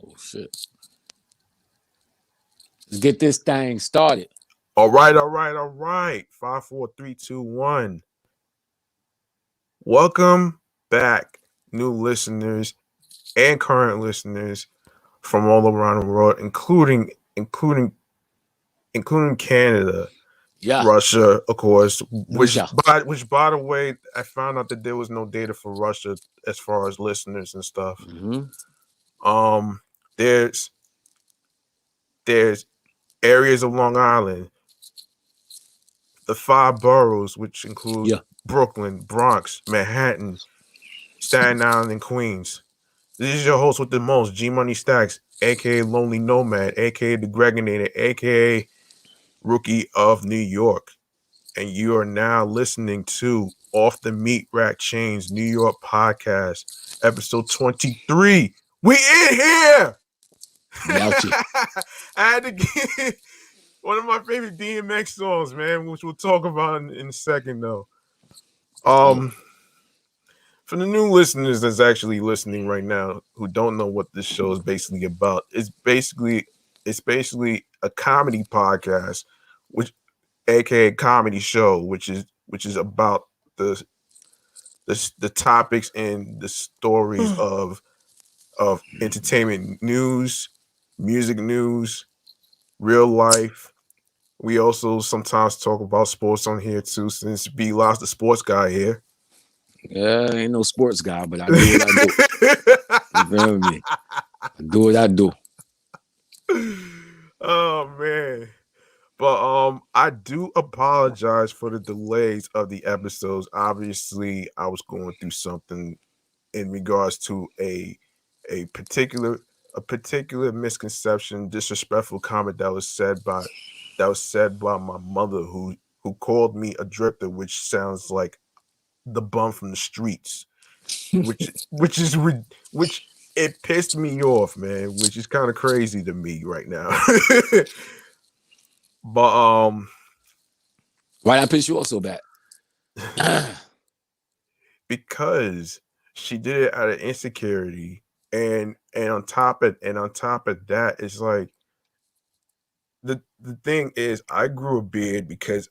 Oh shit. Let's get this thing started. All right. 5, 4, 3, 2, 1. Welcome back, new listeners and current listeners from all around the world, including Canada, Yeah. Russia, of course. Which, Lucia. by the way, I found out that there was no data for Russia as far as listeners and stuff. Mm-hmm. Um, there's there's areas of Long Island, the 5 boroughs, which include Yeah. Brooklyn, Bronx, Manhattan, Staten Island, and Queens. This is your host with the most, G Money Stacks, aka Lonely Nomad, aka The Gregonator, aka Rookie of New York. And you are now listening to Off the Meatrack Chainz New York podcast, episode 23. We in here! Yelchy. I had to get one of my favorite DMX songs, man, which we'll talk about in a second, though. For the new listeners that's actually listening right now who don't know what this show is basically about, it's basically a comedy podcast, which aka comedy show, which is about the topics and the stories of entertainment news, music news, real life. We also sometimes talk about sports on here too, since B lost the sports guy here. Yeah, I ain't no sports guy, but I do what I do. You feel me? I do what I do. Oh man. But I do apologize for the delays of the episodes. Obviously, I was going through something in regards to a particular misconception, disrespectful comment that was said by my mother, who called me a drifter, which sounds like the bum from the streets, which it pissed me off, man, which is kind of crazy to me right now. But Why I piss you off so bad? because she did it out of insecurity, and on top of that, it's like the thing is, I grew a beard because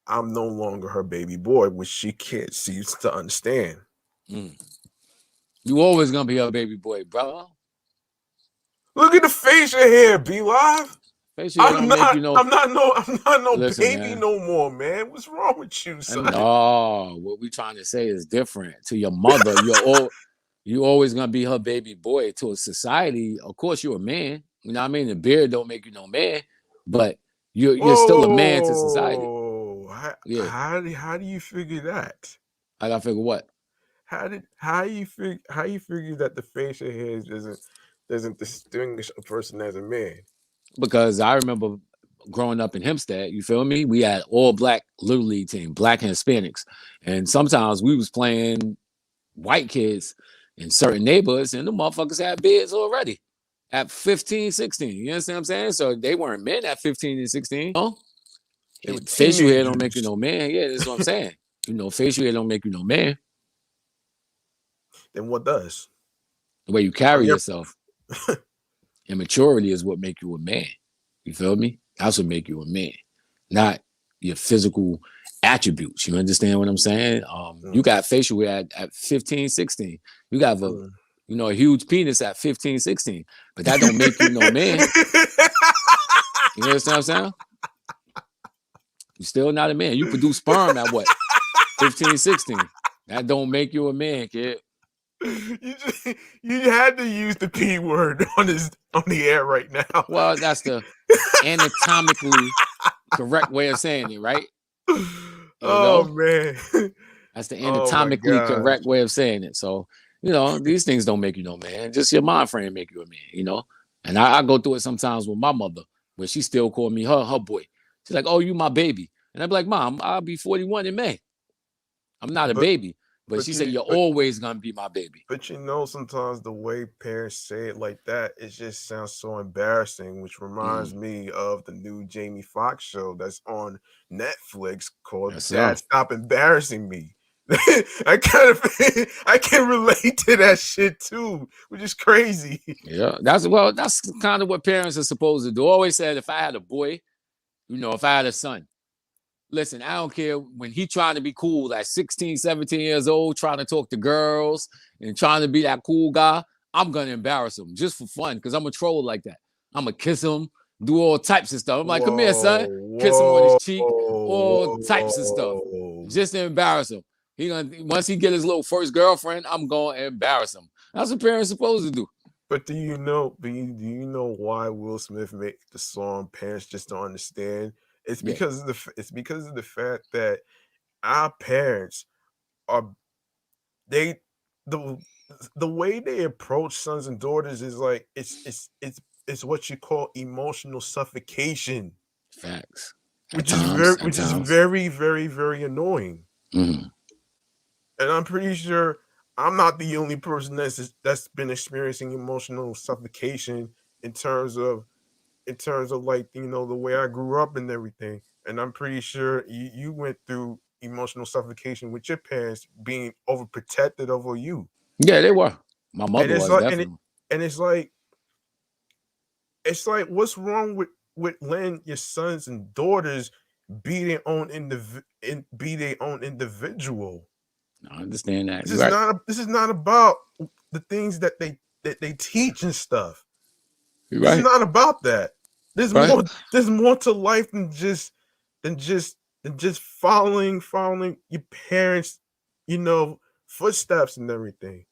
I'm no longer her baby boy, which she can't seem to understand. Mm. You always gonna be a baby boy, bro. Look at the facial hair, B Live. Face you, don't make you no. I'm not no Listen, baby man. no more, man. What's wrong with you, And son? what we trying to say is different. To your mother, you always gonna be her baby boy. To a society, of course, you're a man. You know what I mean? The beard don't make you no man, but you're still a man to society. Whoa! Yeah, How do you figure that? I gotta figure what. How you figure that the facial hair doesn't distinguish a person as a man? Because I remember growing up in Hempstead, you feel me? We had all black little league team, black and Hispanics. And sometimes we was playing white kids in certain neighborhoods and the motherfuckers had beards already at 15, 16. You understand what I'm saying? So they weren't men at 15 and 16. You know? They were Facial hair don't make you teenagers. no man. Yeah, that's what I'm saying. You know, facial hair don't make you no man. Then what does? The way you I carry mean, yourself and maturity is what make you a man. You feel me? That's what make you a man, not your physical attributes. You understand what I'm saying? You got facial hair at 15, 16. You got a huge penis at 15, 16. But that don't make you no man. You understand what I'm saying? You're still not a man. You produce sperm at what? 15, 16. That don't make you a man, kid. You had to use the P word on the air right now. Well, that's the anatomically correct way of saying it, right? Oh man. That's the Oh my anatomically gosh. correct way of saying it. So, these things don't make you no man. Just your mind frame make you a man, And I go through it sometimes with my mother, where she still call me her boy. She's like, "Oh, you my baby." And I'm like, "Mom, I'll be 41 in May. I'm not a But baby." But she said, "You're always gonna be my baby." But sometimes the way parents say it like that, it just sounds so embarrassing, which reminds me of the new Jamie Foxx show that's on Netflix called Yes, Dad sir. Stop Embarrassing Me. I can relate to that shit too, which is crazy. Yeah, that's kind of what parents are supposed to do. I always said if I had a boy, if I had a son, listen, I don't care when he trying to be cool at 16, 17 years old, trying to talk to girls and trying to be that cool guy, I'm going to embarrass him just for fun because I'm a troll like that. I'm going to kiss him, do all types of stuff. I'm like, come here, son. Kiss him on his cheek, all types of stuff Whoa. just to embarrass him. Once he get his little first girlfriend, I'm going to embarrass him. That's what parents supposed to do. But do you know why Will Smith made the song "Parents Just Don't Understand"? It's Yeah. because of the fact that our parents are they the the way they approach sons and daughters is like it's what you call emotional suffocation, Facts. At which is times, very very very annoying. Mm-hmm. And I'm pretty sure I'm not the only person that's been experiencing emotional suffocation in terms of like the way I grew up and everything. And I'm pretty sure you went through emotional suffocation with your parents being overprotected over you. Yeah, they were. My And mother it's was like definitely. and it's like what's wrong with letting your sons and daughters be their own be their own individual? I understand that. You're right. This is not about the things that they teach and stuff. You're This is right. not about that. Right. There's more to life than just following your parents, footsteps and everything.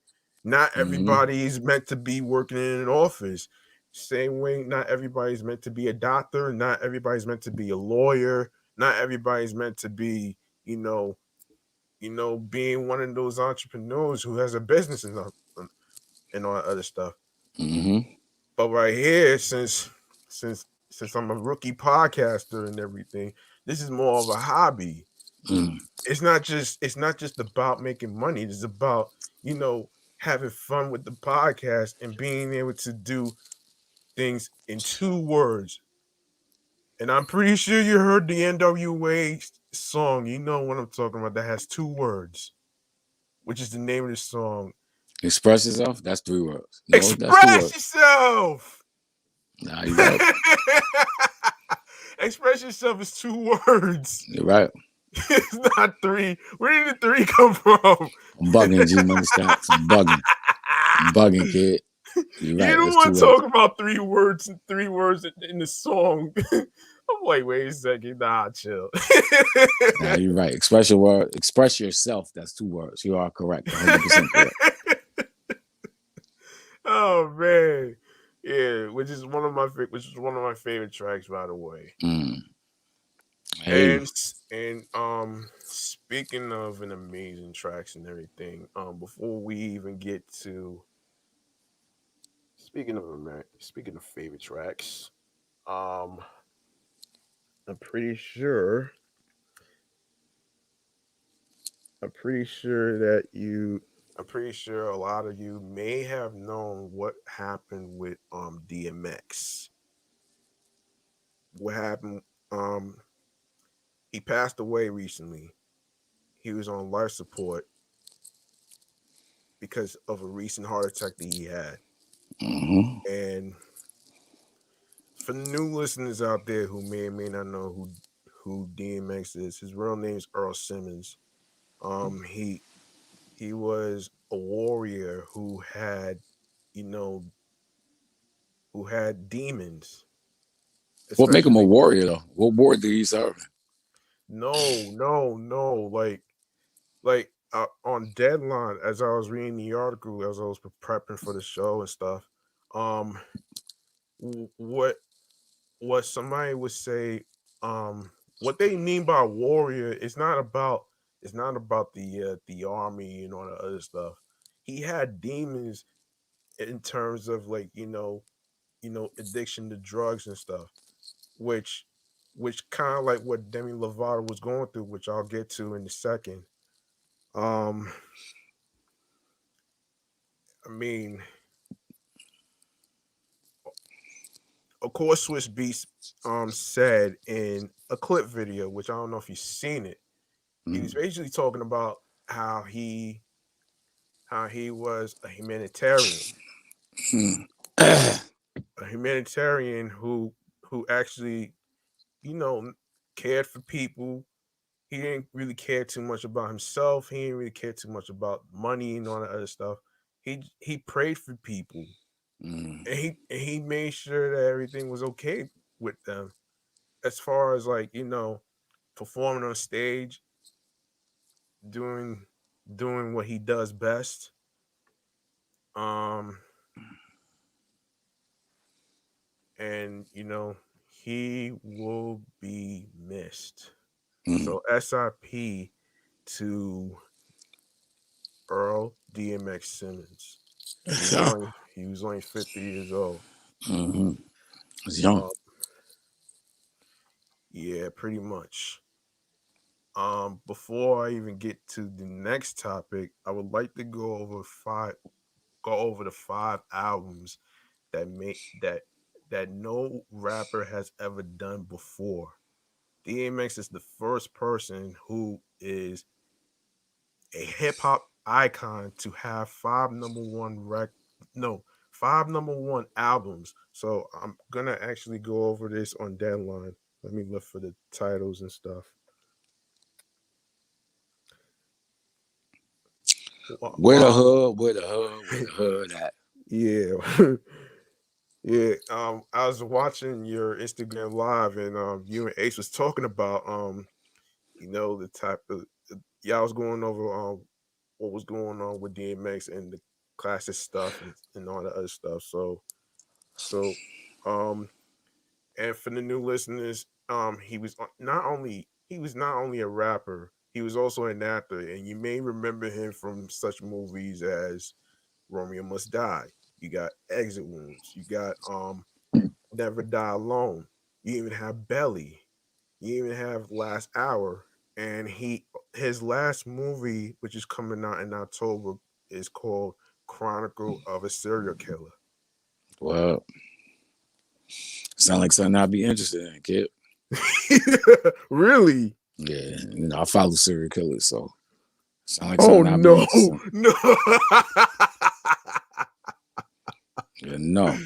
Not Mm-hmm. everybody's meant to be working in an office. Same way, not everybody's meant to be a doctor. Not everybody's meant to be a lawyer. Not everybody's meant to be, being one of those entrepreneurs who has a business and all that other stuff. Mm-hmm. But right here, since I'm a rookie podcaster and everything, this is more of a hobby. Mm. It's not just about making money. It's about, having fun with the podcast and being able to do things in 2 words. And I'm pretty sure you heard the NWA song. You know what I'm talking about. That has 2 words, which is the name of the song. Express yourself. That's 3 words. No, that's two Express words. yourself. Nah, you're right. Express yourself is 2 words. You're right. It's not 3. Where did the 3 come from? I'm bugging, G Money Stacks. I'm bugging. I'm bugging, kid. You're You right. don't It's want 2 to words. talk about 3 words and 3 words in the song. I'm like, wait a second. Nah, chill. Nah, you're right. Express yourself. That's 2 words. You are correct. 100% correct. Oh man. Yeah, which is one of my favorite tracks, by the way. Mm. Hey. And speaking of an amazing tracks and everything, before we even get to speaking of favorite tracks, um, I'm pretty sure I'm pretty sure that you I'm pretty sure a lot of you may have known what happened with DMX. What happened um he passed away recently. He was on life support because of a recent heart attack that he had. Mm-hmm. And for the new listeners out there who may or may not know who DMX is, his real name is Earl Simmons. He was a warrior who had, you know, who had demons, What make him a especially warrior though? What war did he serve? no, like on Deadline, as I was reading the article, as I was prepping for the show and stuff. um what somebody would say, um what they mean by warrior is not about the army and all the other stuff. He had demons in terms of, like, addiction to drugs and stuff, which kind of like what Demi Lovato was going through, which I'll get to in a second. um I mean, of course, Swiss Beats said in a clip video, which I don't know if you've seen it. He Mm-hmm. was basically talking about how he was a humanitarian, who actually, you know, cared for people. He didn't really care too much about himself. He didn't really care too much about money and all that other stuff. He prayed for people, mm, and he made sure that everything was okay with them. As far as like, performing on stage, doing what he does best. Um, and he will be missed. mm. So SIP to Earl DMX Simmons. He was only 50 years old. Mm-hmm. It's young. Um, yeah, pretty much. Before I even get to the next topic, I would like to go over the 5 albums that no rapper has ever done before. DMX is the first person who is a hip hop icon to have five number one albums. So I'm gonna actually go over this on deadline. Let me look for the titles and stuff. Where the Um, hood, where the hood, where the hood at? yeah. Yeah, I was watching your Instagram live, and you and Ace was talking about the type of y'all was going over what was going on with DMX and the classic stuff and all the other stuff. So um and for the new listeners, he was not only a rapper, he was also an actor, and you may remember him from such movies as Romeo Must Die. You got Exit Wounds. You got Never Die Alone. You even have Belly. You even have Last Hour. And his last movie, which is coming out in October, is called Chronicle of a Serial Killer. Well, sound like something I'd be interested in, kid. Really? Yeah, I follow serial killers, so sound like Oh something I'd be no, interested no. in. No.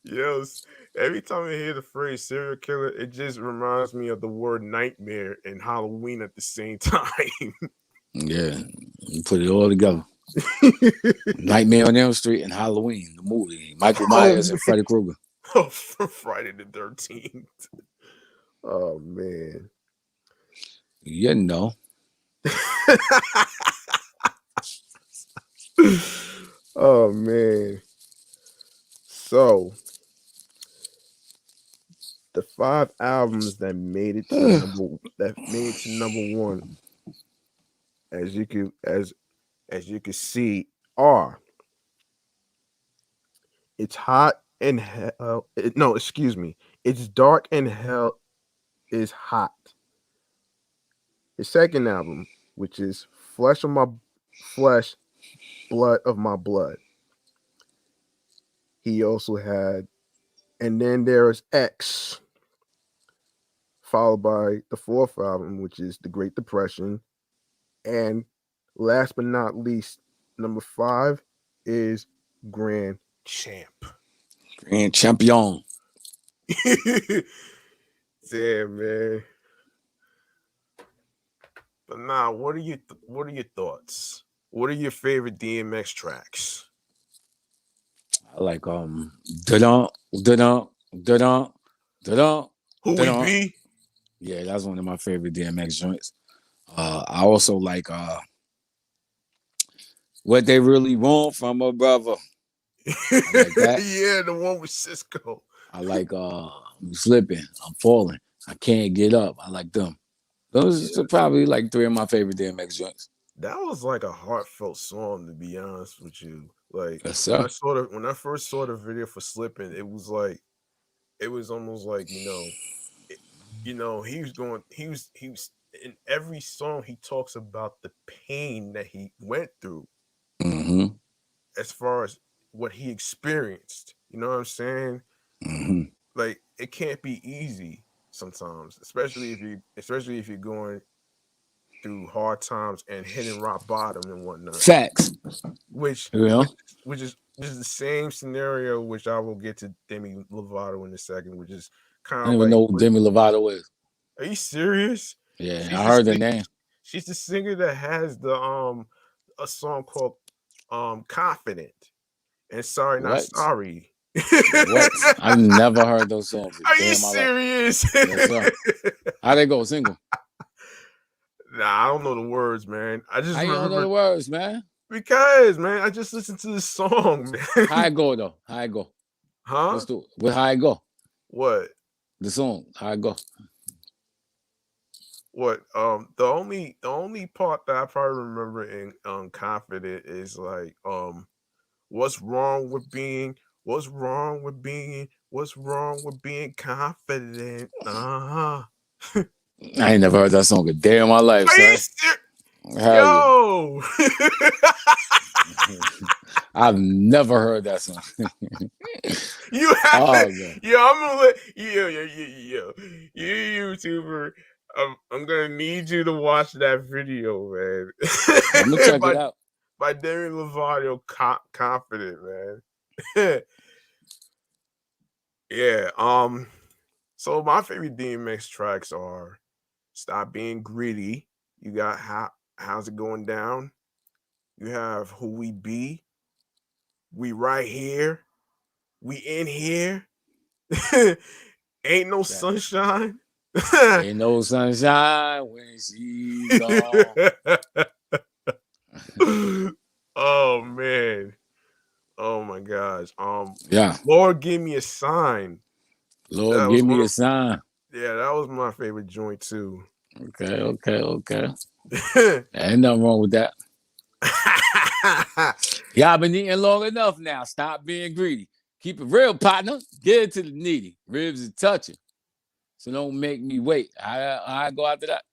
Yes. Every time I hear the phrase serial killer, it just reminds me of the word nightmare and Halloween at the same time. Yeah, you put it all together. Nightmare on Elm Street and Halloween, the movie. Michael Oh Myers and man. Freddy Krueger. Oh, from Friday the 13th. Oh man. You know. Oh man. So the 5 albums that made it to number one, as you can see, are It's Hot and Hell. No, excuse me. It's Dark and Hell is Hot. His second album, which is Flesh of My Flesh, Blood of My Blood. He also had, and then there's X, followed by the fourth album, which is The Great Depression. And last but not least, number 5 is Grand Champ. Grand Champion. Damn, man. But now, what are your thoughts? What are your favorite DMX tracks? I like da-dun, da-dun, da-dun, da-dun, Who we da-dun. be? Yeah, that's one of my favorite DMX joints. I also like What They Really Want from a Brother. I like that. Yeah, the one with Cisco. I like I'm slipping, I'm falling, I can't get up. I like them. Those are Yeah, probably like 3 of my favorite DMX joints. that was like a heartfelt song, to be honest with you. Like Yes, sir. when I first saw the video for Slipping, it was almost like it- he was in every song he talks about the pain that he went through Mm-hmm. as far as what he experienced. You know what I'm saying? Mm-hmm. Like it can't be easy sometimes, especially if you're going through hard times and hitting rock bottom and whatnot. Facts. Which Yeah. which is the same scenario, which I will get to Demi Lovato in a second, which is I kind don't of even like, know who Demi Lovato is. are you serious? Yeah, She's I the heard the sing- name. She's the singer that has the a song called Confident and Sorry Not What? Sorry. What? I've never heard those songs a Are day you in my life. serious? Yes, sir. How they go? Single. Nah, I don't know the words, man. I just How you don't know remember the words, man? because, man, I just listened to this song, man. How it go though? How it go? Huh? Let's do it. With how it go? What? The song. How it go? What? The only part that I probably remember in Confident is like what's wrong with being confident? Uh-huh. I ain't never heard that song a day in my life, Are you son. serious? Hell Yo. yeah. I've never heard that song. You have Oh, to, man. yo, I'm gonna let you YouTuber. I'm gonna need you to watch that video, man. I'm gonna check it out. By Demi Lovato, Confident, man. Yeah. So my favorite DMX tracks are "Stop Being Greedy." You got How's It Going Down? You have Who We Be. We Right Here. We In Here. Ain't No Sunshine. Ain't no sunshine when she's gone. Oh man. Oh my gosh. Yeah. Lord, give me a sign. Lord, give me a sign. Yeah, that was my favorite joint too. Okay. Ain't nothing wrong with that. Y'all been eating long enough now. Stop being greedy. Keep it real, partner. Get it to the needy. Ribs is touching. So don't make me wait. I go after that.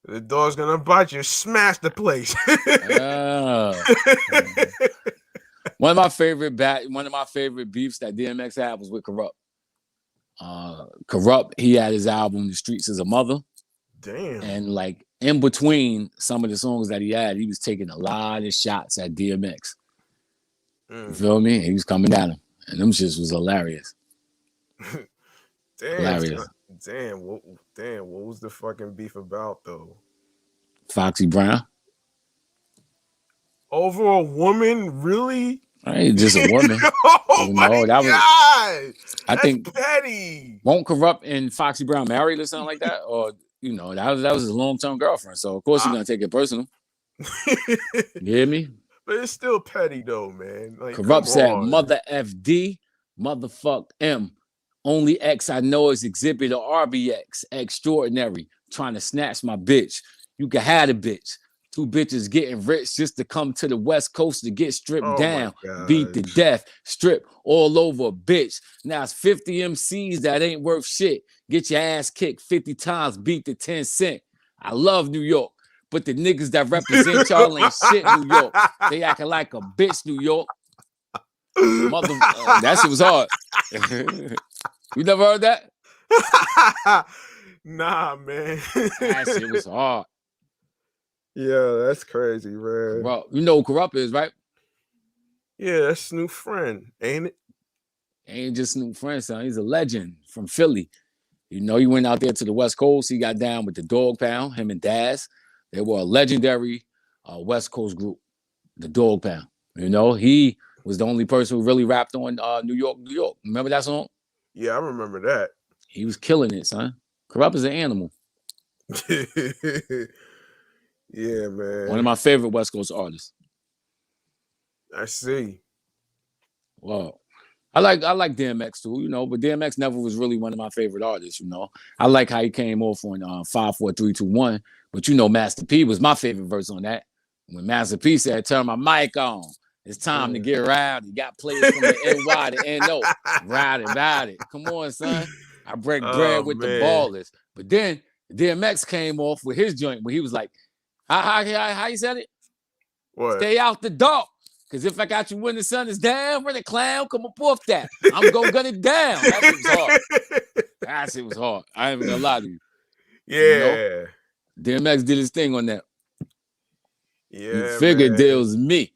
The dog's gonna bite you. Smash the place. One of my favorite beefs that DMX had was with Corrupt. Corrupt, he had his album "The Streets Is a Mother." Damn. And like in between some of the songs that he had, he was taking a lot of shots at DMX. You feel me? He was coming at him, and them shits was hilarious. Hilarious. Damn. What was the fucking beef about though? Foxy Brown. Over a woman, really? Ain't just a woman. Oh my God. I think petty. Won't Corrupt and Foxy Brown married or something like that? Or that was his long-term girlfriend. So of course he's gonna take it personal. You hear me? But it's still petty though, man. Like, Corrupt said, "Mother FD, motherfuck M. Only X I know is Exhibit or RBX. Extraordinary. Trying to snatch my bitch. You can have a bitch. Two bitches getting rich just to come to the West Coast to get stripped down, beat to death, strip all over a bitch. Now it's 50 MCs that ain't worth shit. Get your ass kicked 50 times, beat to 10 cent. I love New York, but the niggas that represent y'all ain't shit, New York. They acting like a bitch, New York. That shit was hard. You never heard that? Nah, man. That shit was hard. Yeah, that's crazy, man. Well, you know who Corrupt is, right? Yeah, that's Snoop Friend, ain't it? Ain't just Snoop Friend, son. He's a legend from Philly. You know, he went out there to the West Coast. He got down with the Dog Pound, him and Daz. They were a legendary West Coast group, the Dog Pound. You know, he was the only person who really rapped on New York, New York. Remember that song? Yeah, I remember that. He was killing it, son. Corrupt is an animal. Yeah, man. One of my favorite West Coast artists. I see. Well, I like DMX too, you know, but DMX never was really one of my favorite artists, you know. I like how he came off on 5, 4, 3, 2, 1, but you know, Master P was my favorite verse on that. When Master P said, "Turn my mic on. It's time to get rowdy. Got players from the NY to NO. Rowdy. Come on, son. I break bread with the ballers." But then DMX came off with his joint where he was like, how you said it? What? Stay out the dark. Because if I got you when the sun is down, when the clown come up off that, I'm going to gun it down. That shit was hard. That shit was hard. I ain't even going to lie to you. You know, Yeah. DMX did his thing on that. You Yeah, figured man. it was me.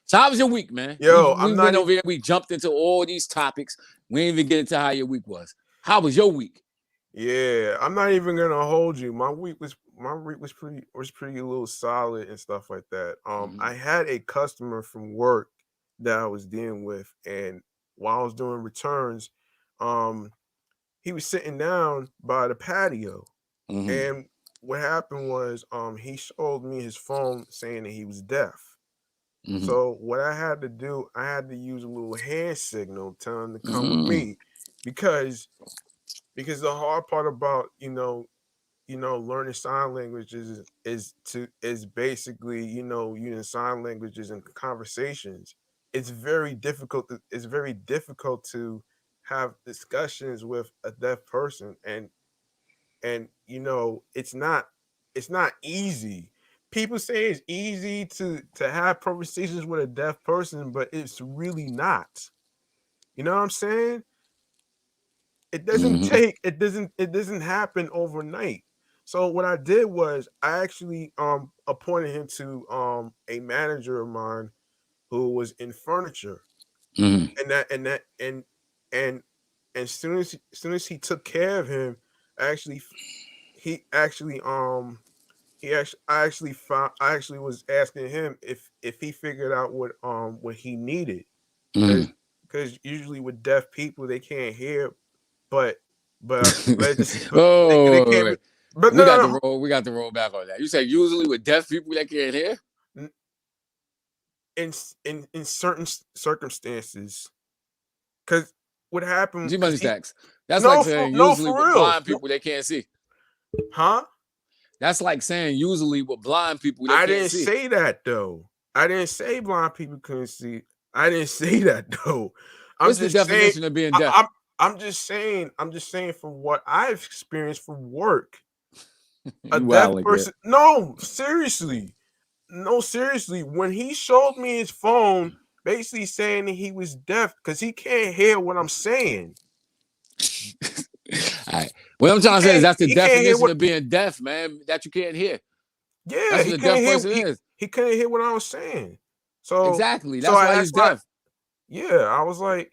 So how was your week, man? Yo, We I'm not went even. over here. We jumped into all these topics. We didn't even get into how your week was. How was your week? Yeah, I'm not even gonna hold you. My week was pretty a little solid and stuff like that. I had a customer from work that I was dealing with, and while I was doing returns, um, he was sitting down by the patio, Mm-hmm. and what happened was, he showed me his phone saying that he was deaf. Mm-hmm. So what I had to do, I had to use a little hand signal, telling him to come with Mm-hmm. me, because the hard part about learning sign languages is basically using sign languages in conversations. It's very difficult to have discussions with a deaf person, and it's not easy. People say it's easy to have conversations with a deaf person, but it's really not. You know what I'm saying? Mm-hmm. It doesn't happen overnight. So what I did was I actually appointed him to a manager of mine who was in furniture. Mm-hmm. And as soon as he took care of him, actually he actually he actually I actually was asking him if he figured out what he needed, Mm-hmm. because usually with deaf people they can't hear, but but just they Oh, wait, can't. wait. But We no, got no, the roll. We got the roll back on that. You say usually with deaf people that can't hear. no. In certain circumstances, because what happened? G Money Because he Stacks. That's like no saying usually for with real. blind people they can't see. Huh? That's like saying usually with blind people they I can't didn't see. say that though. I didn't say blind people couldn't see. I didn't say that though. I'm What's the just saying. definition of being I, deaf? I'm I'm just saying. I'm just saying from what I've experienced from work. A You deaf wild like that. person. No, seriously. No, seriously. When he showed me his phone, basically saying that he was deaf because he can't hear what I'm saying. All right. What I'm trying to say is that's the He can't hear definition what. of being deaf, man. That you can't hear. Yeah, That's what he a couldn't deaf hear. person is. He couldn't hear what I was saying. So Exactly. so That's I why he's asked my. deaf. Yeah, I was like,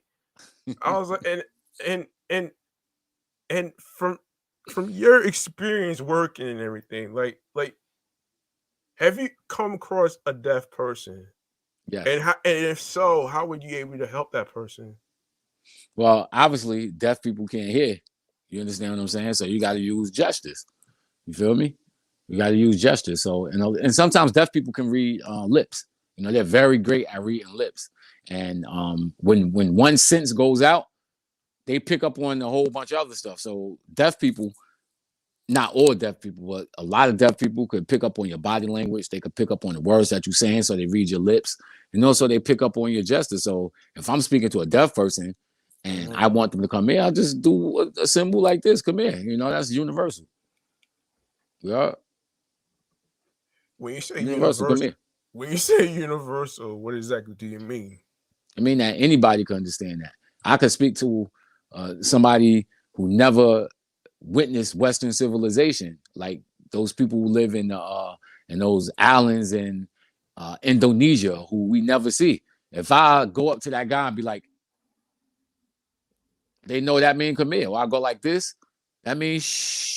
and from your experience working and everything, like, have you come across a deaf person? Yes. And if so, how would you be able to help that person? Well, obviously, deaf people can't hear. You understand what I'm saying? So you got to use gestures. You feel me? You got to use gestures. So and sometimes deaf people can read lips. They're very great at reading lips. And when one sentence goes out, they pick up on a whole bunch of other stuff. So deaf people, not all deaf people, but a lot of deaf people could pick up on your body language. They could pick up on the words that you're saying, so they read your lips. And also they pick up on your gestures. So if I'm speaking to a deaf person and Mhm. I want them to come here, I'll just do a symbol like this. Come here. That's universal. Yeah. When you say Universal, come universal, here. what exactly do you mean? I mean that anybody can understand that. I could speak to somebody who never witnessed Western civilization, like those people who live in those islands in Indonesia who we never see. If I go up to that guy and be like, they know that mean come here, or I go like this, that means shh.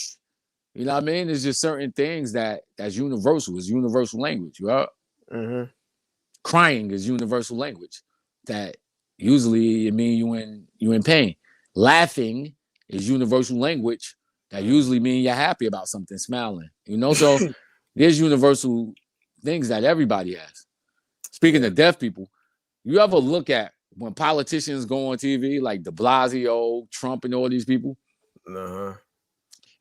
You know what I mean? There's just certain things that's universal. It's universal language. Right? Mm-hmm. Crying is universal language. That usually it means you in pain. Laughing is universal language. That usually means you're happy about something, smiling. So there's universal things that everybody has. Speaking Yeah. of deaf people, you ever look at when politicians go on TV, like De Blasio, Trump, and all these people, Uh-huh.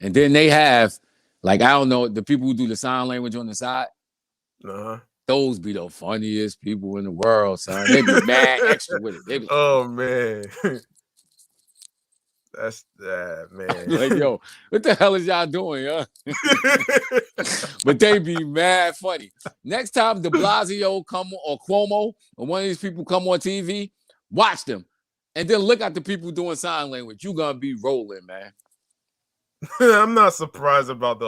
and then they have, like, I don't know, the people who do the sign language on the side, Uh-huh. those be the funniest people in the world, son. They be mad extra with it. They be like, Oh man. That's that like, man. yo, what the hell is y'all doing, huh? But they be mad funny. Next time De Blasio come or Cuomo or one of these people come on TV, watch them. And then look at the people doing sign language. You gonna be rolling, man. I'm not surprised about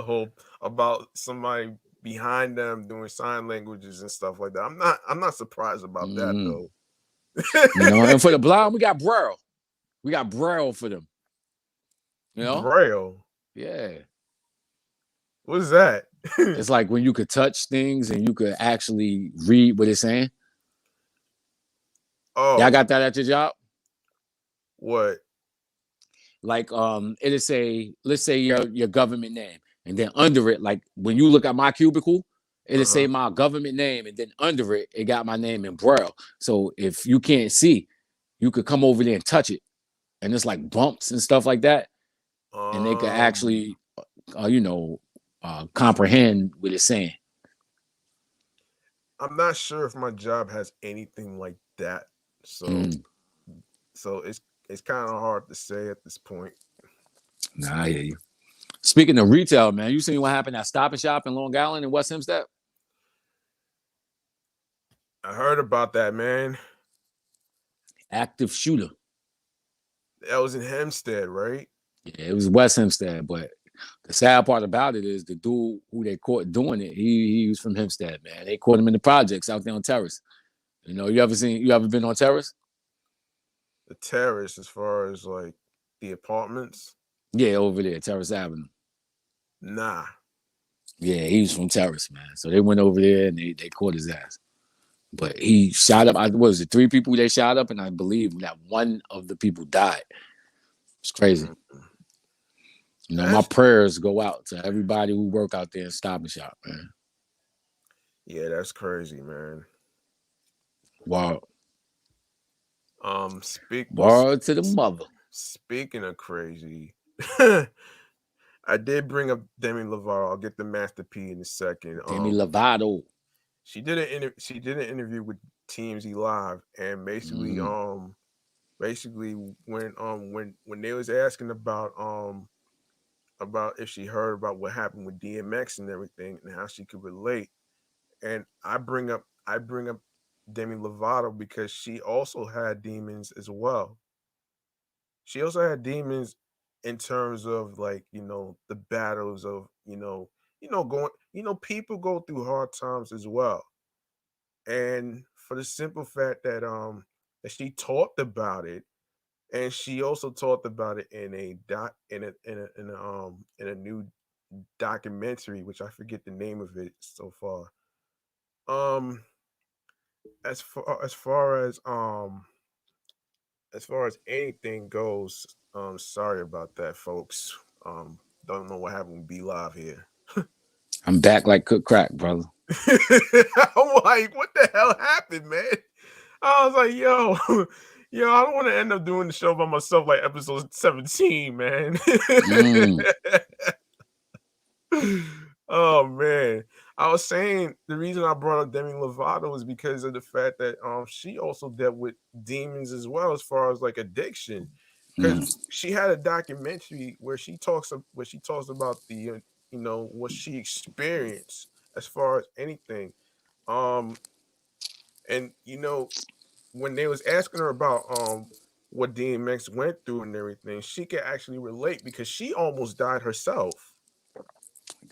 about somebody behind them doing sign languages and stuff like that. I'm not surprised about that Mm. though. And for the blind, we got Braille. We got Braille for them. Braille. Yeah. What is that? It's like when you could touch things and you could actually read what it's saying. Y'all got that at your job? What? Like it'll say, let's say your government name, and then under it, like when you look at my cubicle, it'll say my government name, and then under it, it got my name in Braille. So if you can't see, you could come over there and touch it, and it's like bumps and stuff like that, and they could actually, comprehend what it's saying. I'm not sure if my job has anything like that. So so it's kind of hard to say at this point. Nah, I hear you. Speaking of retail, man, you seen what happened at Stop and Shop in Long Island and West Hempstead? I heard about that, man. Active shooter. That was in Hempstead, right? Yeah, it was West Hempstead, but the sad part about it is the dude who they caught doing it, he was from Hempstead, man. They caught him in the projects out there on Terrace. You ever been on Terrace? The terrace, as far as like the apartments? Yeah, over there, Terrace Avenue. Nah. Yeah, he was from Terrace, man. So they went over there and they caught his ass. But he shot up, was it 3 people they shot up? And I believe that one of the people died. It's crazy. My prayers go out to everybody who work out there and Stop and Shop, man. Yeah, that's crazy, man. Wow. Wow to the mother. Speaking of crazy, I did bring up Demi Lovato. I'll get the Master P in a second. Demi Lovato. She did an interview with TMZ Live, and basically when they was asking about if she heard about what happened with DMX and everything and how she could relate, and I bring up Demi Lovato because she also had demons as well. She also had demons in terms of like, the battles of, people go through hard times as well. And for the simple fact that that she talked about it, and she also talked about it in a new documentary, which I forget the name of it so far. As far as anything goes, sorry about that, folks. Don't know what happened with Be Live here. I'm back like cook crack, brother. I'm like, what the hell happened, man? I was like, yo, I don't want to end up doing the show by myself like episode 17, man. Oh man. I was saying the reason I brought up Demi Lovato is because of the fact that she also dealt with demons as well, as far as like addiction. Because she had a documentary where she talks about the what she experienced as far as anything. And when they was asking her about what DMX went through and everything, she could actually relate because she almost died herself.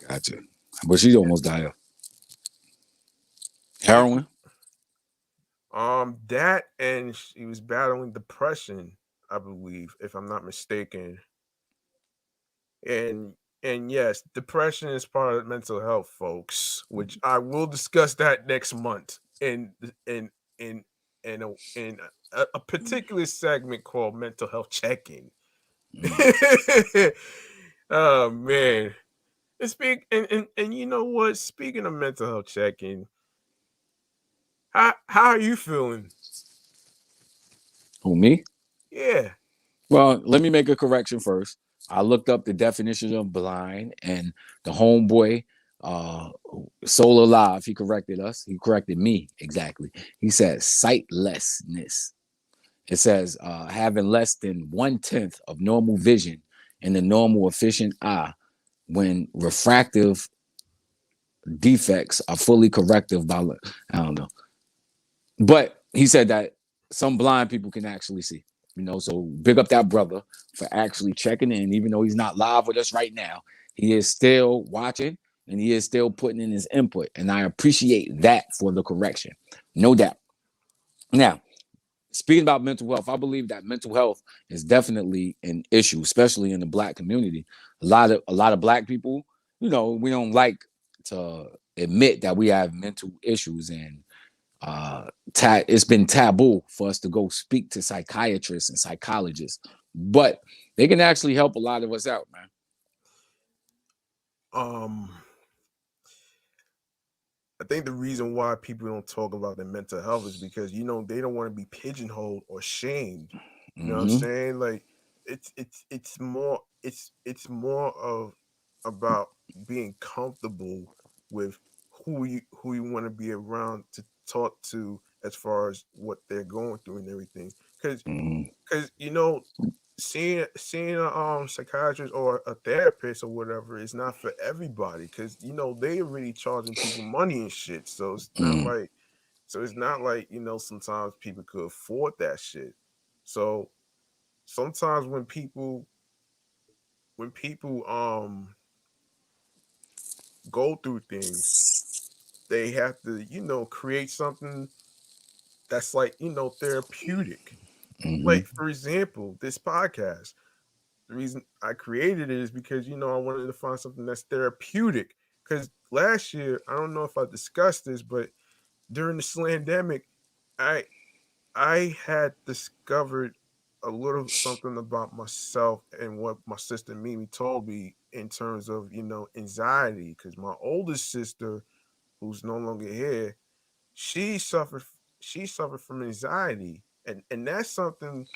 Gotcha. But she almost died of heroin. That, and she was battling depression, I believe, if I'm not mistaken. And yes, depression is part of mental health, folks, which I will discuss that next month in a particular segment called Mental Health Check-In. Oh man. And you know what? Speaking of mental health check-in, how are you feeling? Who, me? Yeah. Well, let me make a correction first. I looked up the definition of blind, and the homeboy, Solar Live, he corrected us. He corrected me exactly. He said sightlessness. It says having less than 1/10 of normal vision in the normal efficient eye when refractive defects are fully corrective by, I don't know. But he said that some blind people can actually see. So big up that brother for actually checking in, even though he's not live with us right now. He is still watching and he is still putting in his input. And I appreciate that for the correction. No doubt. Now, speaking about mental health, I believe that mental health is definitely an issue, especially in the Black community. A lot of Black people, we don't like to admit that we have mental issues, and it's been taboo for us to go speak to psychiatrists and psychologists, but they can actually help a lot of us out, man. I think the reason why people don't talk about their mental health is because they don't want to be pigeonholed or shamed. You know what I'm Mm-hmm. saying? Like it's more of about being comfortable with who you want to be around to talk to as far as what they're going through and everything. Because Mm-hmm. because seeing a psychiatrist or a therapist or whatever is not for everybody, because they already charging people money and shit, so it's not like sometimes people could afford that shit. So sometimes when people go through things, they have to create something that's like therapeutic. Mm-hmm. Like, for example, this podcast. The reason I created it is because I wanted to find something that's therapeutic. Because last year, I don't know if I discussed this, but during the slandemic, I I had discovered a little something about myself and what my sister Mimi told me in terms of anxiety. Because my oldest sister, who's no longer here, she suffered she suffered from anxiety, and that's something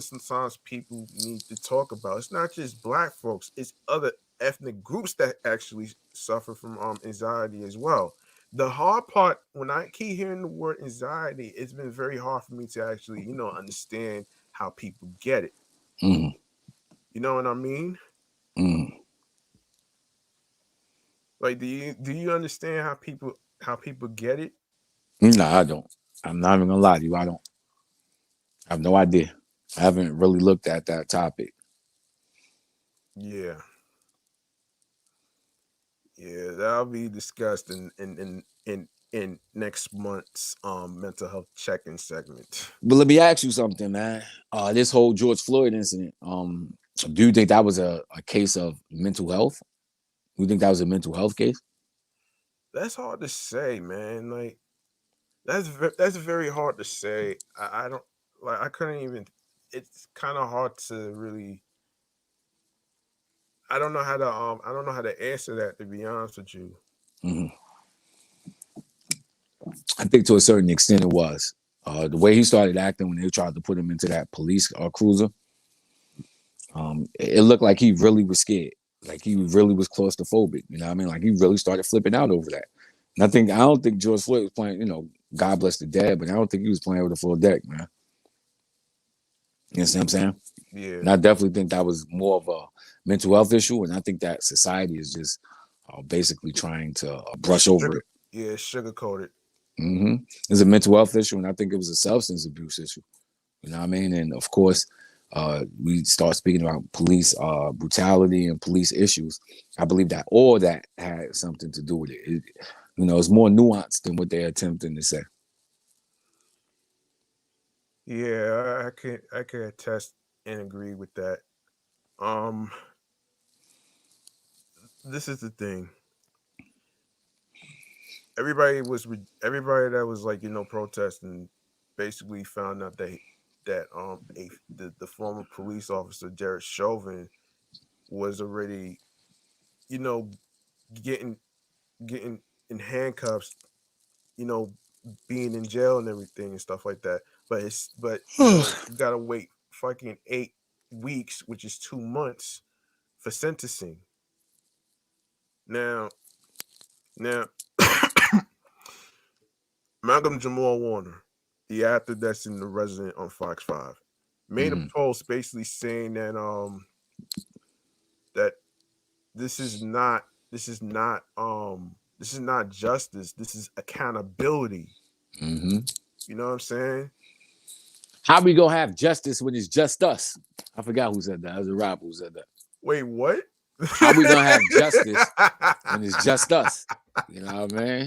sometimes people need to talk about. It's not just Black folks; it's other ethnic groups that actually suffer from anxiety as well. The hard part, when I keep hearing the word anxiety, it's been very hard for me to actually understand how people get it. Mm-hmm. You know what I mean? Mm-hmm. Like, do you understand how people get it? No, I don't. I'm not even gonna lie to you. I don't. I have no idea. I haven't really looked at that topic. Yeah, yeah, that'll be discussed in next month's mental health check-in segment. But let me ask you something, man. This whole George Floyd incident. Do you think that was a case of mental health? You think that was a mental health case? That's hard to say, man. Like, that's very hard to say. I don't like. I couldn't even. It's kind of hard to really. I don't know how to answer that, to be honest with you. Mm-hmm. I think to a certain extent it was. The way he started acting when they tried to put him into that police cruiser, it looked like he really was scared. Like he really was claustrophobic. You know what I mean? Like he really started flipping out over that. And I don't think George Floyd was playing, God bless the dead, but I don't think he was playing with a full deck, man. You know what I'm saying? Yeah, And I definitely think that was more of a mental health issue. And I think that society is just basically trying to brush over sugar. it. Yeah, sugar coated. Mm-hmm. It's a mental health issue, and I think it was a substance abuse issue. You know what I mean? And of course, we start speaking about police brutality and police issues. I believe that all that had something to do with it. It's more nuanced than what they're attempting to say. Yeah, I could attest and agree with that. Um, this is the thing. Everybody that was like protesting basically found out that the former police officer Jared Chauvin was already you know getting getting in handcuffs, you know being in jail and everything and stuff like that. But you gotta wait fucking 8 weeks, which is 2 months, for sentencing. Now Malcolm Jamal Warner, the actor that's in The Resident on Fox 5, made a Mm-hmm. post basically saying that this is not this is not this is not justice. This is accountability. Mm-hmm. You know what I'm saying? How we gonna have justice when it's just us? I forgot who said that. It was a rapper who said that. Wait, what? How we gonna have justice when it's just us? You know what I mean?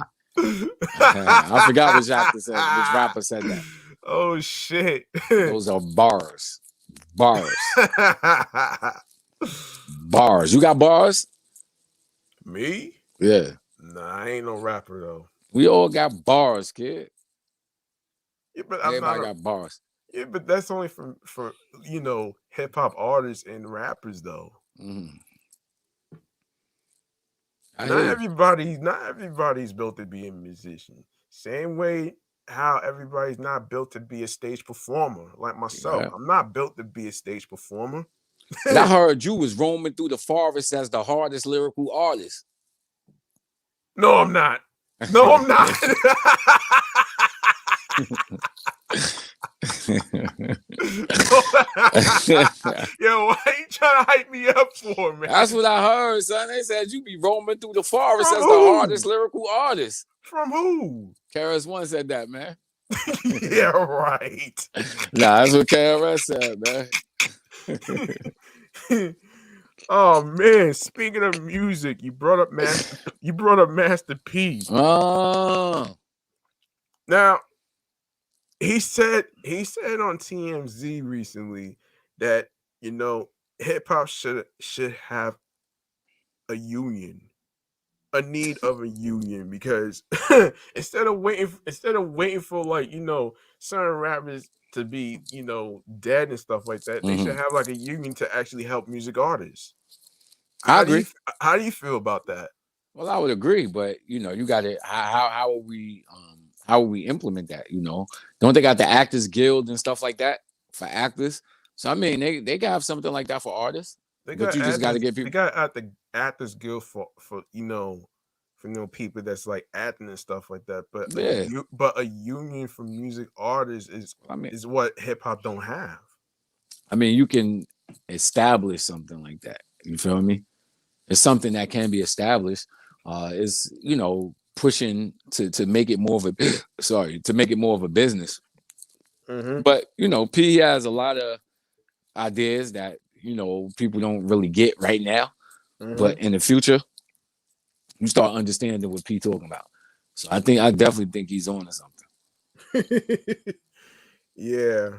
I forgot which rapper said that. Oh shit. Those are bars. Bars. Bars. You got bars? Me? Yeah. Nah, I ain't no rapper though. We all got bars, kid. Yeah, but Everybody got bars. Yeah, but that's only for hip hop artists and rappers though. Mm-hmm. Not everybody's built to be a musician. Same way how everybody's not built to be a stage performer. Like myself, Yeah. I'm not built to be a stage performer. And I heard you was roaming through the forest as the hardest lyrical artist. No, I'm not. No, I'm not. Yo, why you trying to hype me up for, man? That's what I heard, son. They said you be roaming through the forest as the hardest lyrical artist. From who? KRS-One said that, man. Yeah, right. Nah, that's what KRS said, man. Oh man, speaking of music, you brought up Master P. Oh. Now, he said on TMZ recently that hip hop should have a union, a need of a union, because instead of waiting for certain rappers to be dead and stuff like that, they should have like a union to actually help music artists. I agree. How do you feel about that? Well, I would agree, but you got it. How will we implement that? Don't they got the Actors Guild and stuff like that for actors? So I mean, they got something like that for artists. But you just got to get people. They got at the Actors Guild for people that's like acting and stuff like that. But a union for music artists is what hip hop don't have. I mean, you can establish something like that. You feel me? It's something that can be established. It's pushing to make it more of a business. Mm-hmm. But P has a lot of ideas that people don't really get right now. Mm-hmm. But in the future, you start understanding what P talking about. So I definitely think he's on to something. Yeah,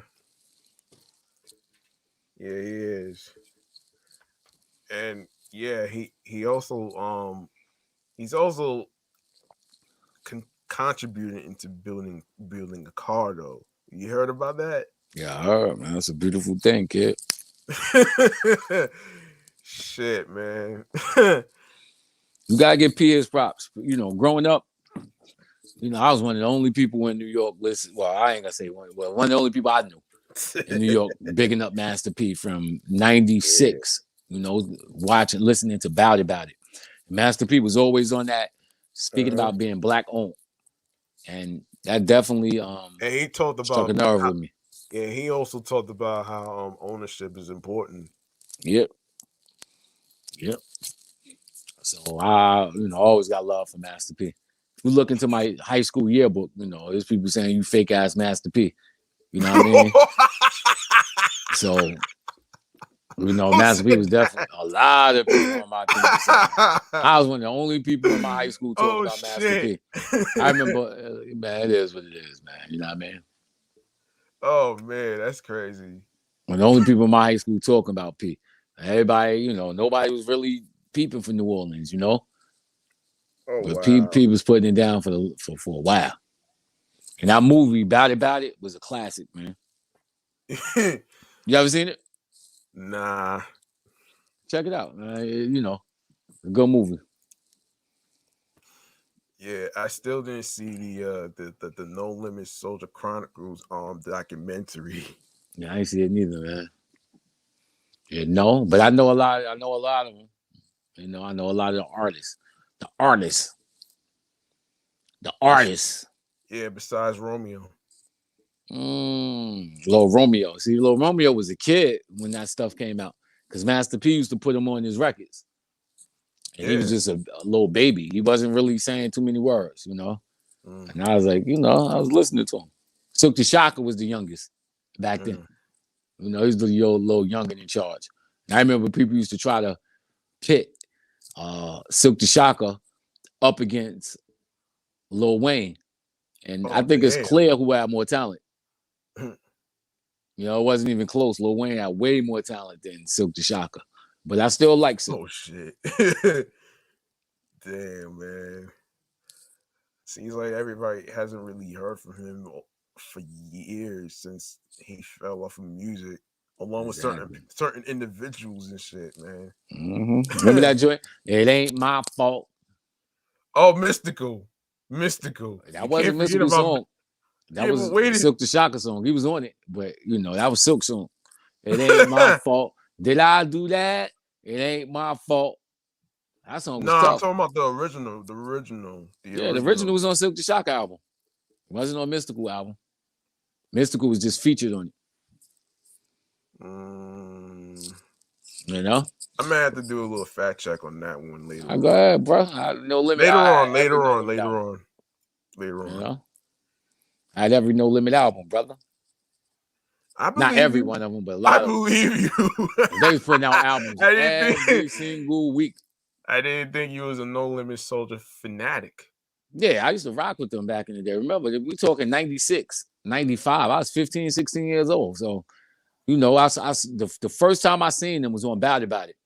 he is. And yeah, he's also contributing into building a car though. You heard about that? Yeah, I heard, man. That's a beautiful thing, kid. Shit, man. You gotta give P his props. Growing up, I was one of the only people in New York listen. Well, I ain't gonna say one. Well, one of the only people I knew in New York bigging up Master P from '96. Watching, listening to About It. Master P was always on that, speaking about being black owned, and that definitely and he talked struck a nerve with me. Yeah, he also talked about how ownership is important. Yep. So I always got love for Master P. If you look into my high school yearbook, there's people saying you fake ass Master P. You know what I mean? So Master P was definitely a lot of people on my team. I was one of the only people in my high school talking about Master P. I remember, man, it is what it is, man. You know what I mean? Oh man, that's crazy. One of the only people in my high school talking about P. Everybody, nobody was really peeping for New Orleans, Oh, but wow. P was putting it down for a while. And that movie, About It, was a classic, man. You ever seen it? Nah. Check it out, man. A good movie. Yeah, I still didn't see the No Limit Soldier Chronicles documentary. Yeah, I ain't see it neither, man. Yeah, no, but I know a lot of them. I know a lot of the artists. Yeah, besides Romeo. Lil Romeo. See, Lil Romeo was a kid when that stuff came out, because Master P used to put him on his records. And he was just a little baby. He wasn't really saying too many words, And I was like, I was listening to him. Silk the Shocker was the youngest. back then. You know, he's the little youngin in charge. And I remember people used to try to pit Silk the Shocker up against Lil Wayne. And I think it's clear who had more talent. You know, it wasn't even close. Lil Wayne had way more talent than Silk the Shocker. But I still like Silk. Oh, shit. Damn, man. Seems like everybody hasn't really heard from him for years since he fell off of music, along with certain individuals and shit, man. Remember that joint? It ain't my fault. Oh, Mystical. That wasn't a Mystical song. That was Silk the Shocker song. He was on it, but you know, that was Silk song. It ain't my fault. Did I do that? It ain't my fault. That song was tough. I'm talking about the original. The original was on Silk the Shocker album. It wasn't on Mystical album. Mystical was just featured on it. You know? I may have to do a little fact check on that one later. Go ahead, bro. No Limit. Later on. You know? I had every No Limit album, brother. Not every one of them, but a lot of them. I believe you. They was putting out albums every single week. I didn't think you was a No Limit Soldier fanatic. Yeah, I used to rock with them back in the day. Remember, we talking 96, 95. I was 15, 16 years old. So, you know, the first time I seen them was on Bad About It.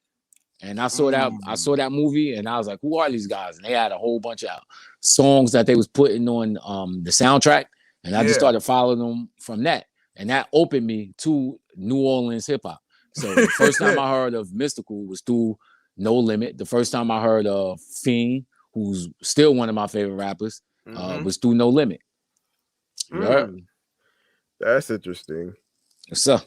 And I saw that movie and I was like, who are these guys? And they had a whole bunch of songs that they was putting on the soundtrack. And I just started following them from that. And that opened me to New Orleans hip hop. So the first time I heard of Mystical was through No Limit. The first time I heard of Fiend, who's still one of my favorite rappers, was through No Limit. That's interesting. What's up?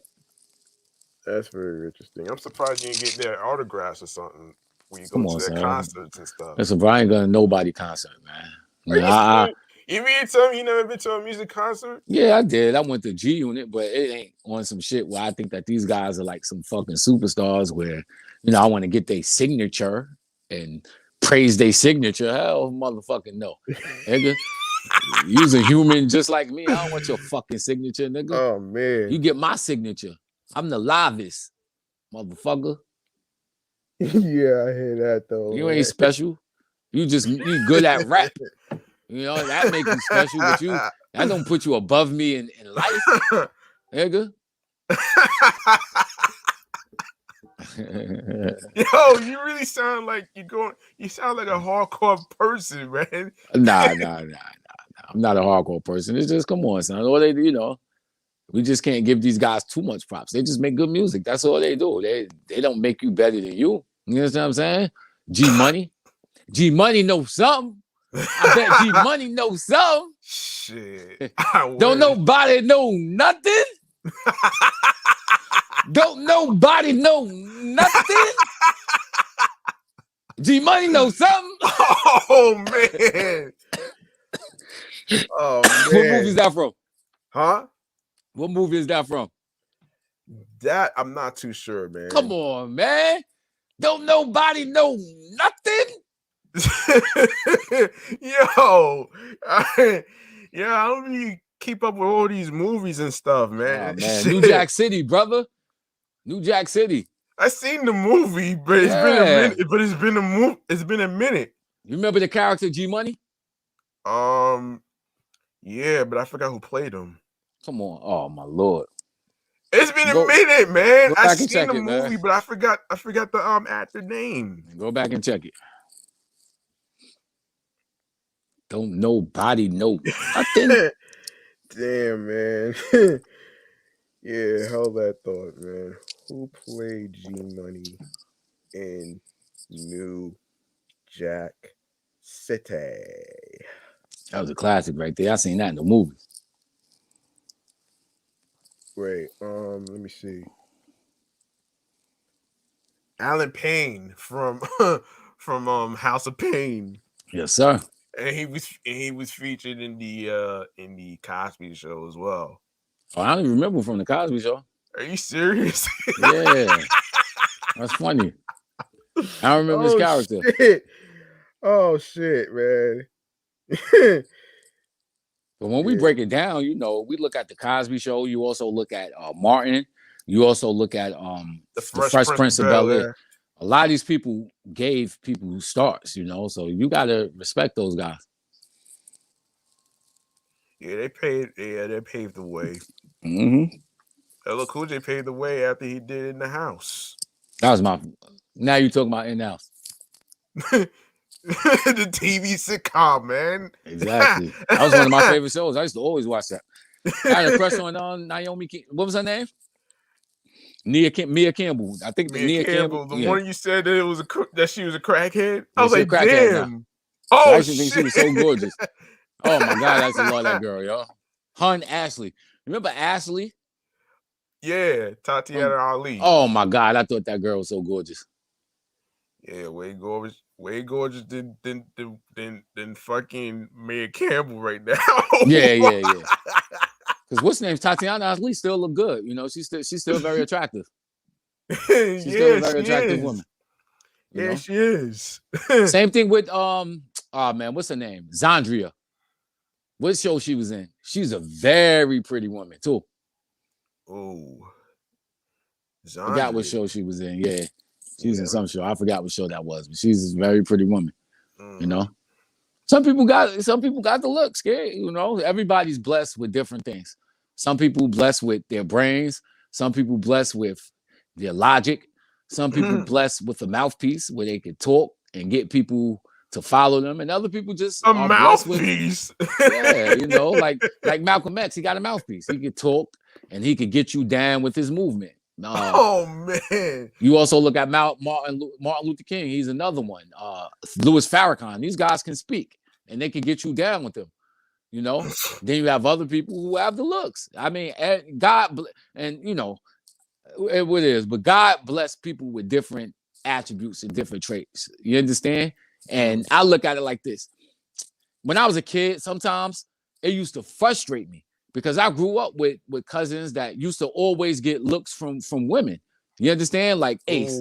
That's very interesting. I'm surprised you didn't get their autographs or something when you go to their concerts and stuff. Listen, bro, I ain't going to nobody concert, man. You mean tell me you never been to a music concert? Yeah, I did. I went to G Unit, but it ain't on some shit where I think that these guys are like some fucking superstars where, you know, I want to get their signature and praise their signature. Hell, motherfucking no. Nigga, you's a human just like me. I don't want your fucking signature, nigga. Oh, man. You get my signature. I'm the livest, motherfucker. Yeah, I hear that, though. You ain't special. You good at rap. You know, that make you special, but that don't put you above me in life, nigga. Yo, you really sound like you sound like a hardcore person, man. Nah. I'm not a hardcore person. It's just, come on, son. All they do, you know, we just can't give these guys too much props. They just make good music. That's all they do. They don't make you better than you. You understand what I'm saying? G Money knows something. I bet G Money knows something. Shit. Don't nobody know nothing. Don't nobody know nothing. G Money knows something. Oh man. Oh man. What movie is that from? Huh? What movie is that from? That I'm not too sure, man. Come on, man. Don't nobody know nothing. Yo, I don't really keep up with all these movies and stuff, man. Oh, man. New Jack City, brother. New Jack City. I seen the movie, but it's been a minute. But it's been a minute. You remember the character G Money? Yeah, but I forgot who played him. Come on, oh my lord. It's been a minute, man. I seen the movie, man. But I forgot the actor name. Go back and check it. Don't nobody know nothing. Damn, man. Yeah, hold that thought, man. Who played G Money in New Jack City? That was a classic right there. I seen that in the movie. Wait, let me see. Alan Payne from House of Pain. Yes, sir. And he was featured in the Cosby Show as well. Oh, I don't even remember from the Cosby Show. Are you serious? Yeah, that's funny. I don't remember his character. Shit. Oh shit, man. But when we break it down, we look at the Cosby Show. You also look at Martin. You also look at the Fresh Prince of Bel-Air. Air. A lot of these people gave people stars, so you gotta respect those guys. Yeah, they paved the way. Mm-hmm. LL Cool J paved the way after he did In the House. That was my. Now you talking about In the House. The TV sitcom, man. Exactly. That was one of my favorite shows. I used to always watch that. I had a crush on Naomi. What was her name? Mia Campbell. I think Mia Campbell. The one you said that she was a crackhead. I was like, damn. Oh, I used to think she was so gorgeous. Oh my God, I used to love that girl, yo. Her and Ashley. Remember Ashley? Yeah, Tatiana Ali. Oh my God, I thought that girl was so gorgeous. Yeah, way gorgeous than fucking Mia Campbell right now. Yeah. Because what's her name? Tatiana Ali still look good. She's still very attractive. She's still a very attractive woman. Yeah, she is. Same thing with what's her name? Zandria. What show she was in? She's a very pretty woman too. Oh, I forgot what show she was in. Yeah, she was in some show. I forgot what show that was, but she's a very pretty woman. Some people got the looks. Everybody's blessed with different things. Some people blessed with their brains. Some people blessed with their logic. Some people blessed with a mouthpiece where they could talk and get people to follow them, and other people just a mouthpiece. Like Malcolm X, he got a mouthpiece. He could talk and he could get you down with his movement. Oh man! You also look at Martin Luther King. He's another one. Louis Farrakhan. These guys can speak and they can get you down with them. Then you have other people who have the looks. I mean, God, and what it is, but God bless people with different attributes and different traits. You understand? And I look at it like this. When I was a kid, sometimes it used to frustrate me because I grew up with cousins that used to always get looks from women. You understand? Like Ace.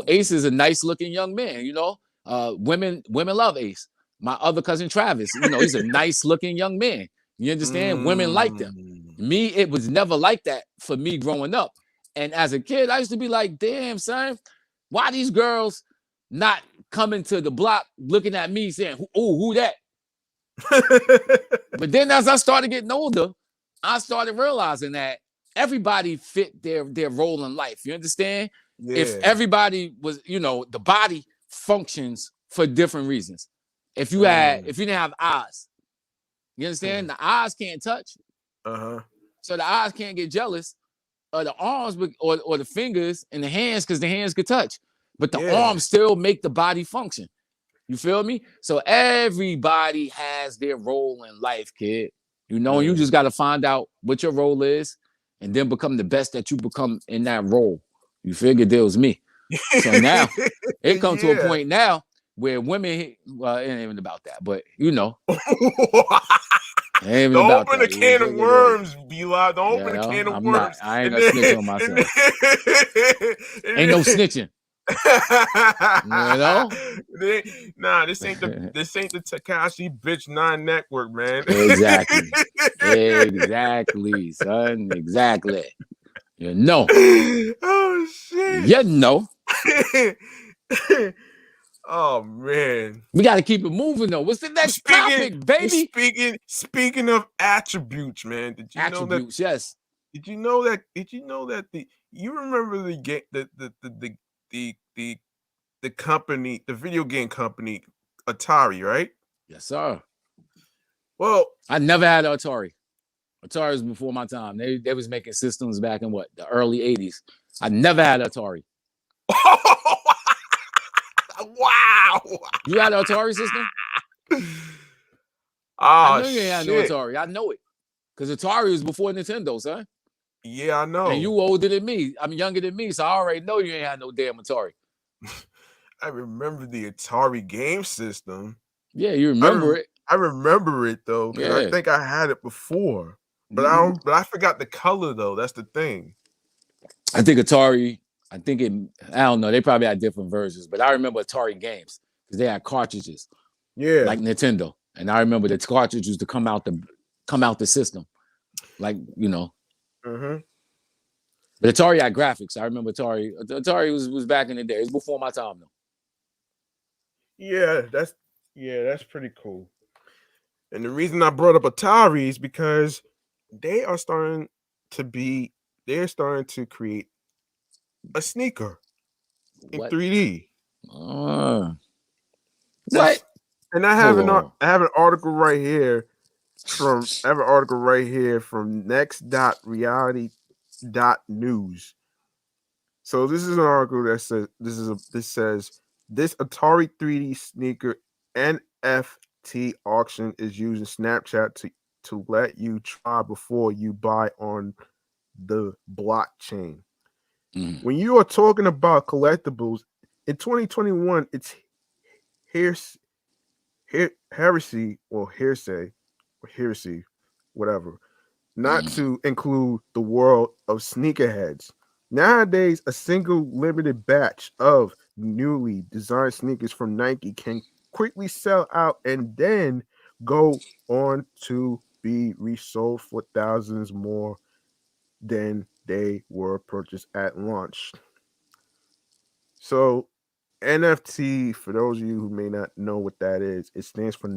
Ace is a nice looking young man, women love Ace. My other cousin Travis, he's a nice looking young man. You understand? Women like them. Me, it was never like that for me growing up. And as a kid, I used to be like, damn, son, why these girls not coming to the block looking at me saying, who that? But then as I started getting older, I started realizing that everybody fit their role in life. You understand? Yeah. If everybody was, the body functions for different reasons. If you didn't have eyes, you understand? The eyes can't touch. So the eyes can't get jealous. Or the arms or the fingers and the hands, because the hands could touch. But the arms still make the body function. You feel me? So everybody has their role in life, kid. You just got to find out what your role is and then become the best that you become in that role. You figured it was me. So now it comes to a point now where women, well, it ain't even about that, but Don't open a can of worms, B-Live. Don't open a can of worms. I ain't gonna snitch on myself. Ain't no snitching. Nah, this ain't the Tekashi bitch 9 network, man. Exactly, son. Exactly. Oh shit. Oh man, we got to keep it moving though. What's the next topic, baby? Speaking of attributes, man. Did you know that? Yes. Did you know that? You remember the company, the video game company, Atari, right? Yes, sir. Well, I never had an Atari. Atari was before my time. They was making systems back in the early 80s. I never had an Atari. Wow. You had an Atari system? I know you ain't had no Atari. I know it. Because Atari was before Nintendo, son. Yeah, I know. And you older than me. I'm younger than me, so I already know you ain't had no damn Atari. I remember the Atari game system. Yeah, you remember it. I remember it though. Yeah. I think I had it before. But I forgot the color though. That's the thing. I think Atari, I don't know. They probably had different versions, but I remember Atari games because they had cartridges. Yeah. Like Nintendo. And I remember the cartridges to come out come out the system. Like, you know. Mm-hmm. But Atari had graphics. I remember Atari. Atari was back in the day. It was before my time though. Yeah, that's pretty cool. And the reason I brought up Atari is because they are starting to be they're starting to create a sneaker in What? 3D. What? That's and I have Hold on. I have an article right here from next.reality.news. So this is an article that says this Atari 3D sneaker NFT auction is using Snapchat to let you try before you buy on the blockchain. Mm. When you are talking about collectibles in 2021, it's here's heresy or heresy, whatever, not to include the world of sneakerheads. Nowadays, a single limited batch of newly designed sneakers from Nike can quickly sell out and then go on to be resold for thousands more than they were purchased at launch. So, NFT, for those of you who may not know what that is, it stands for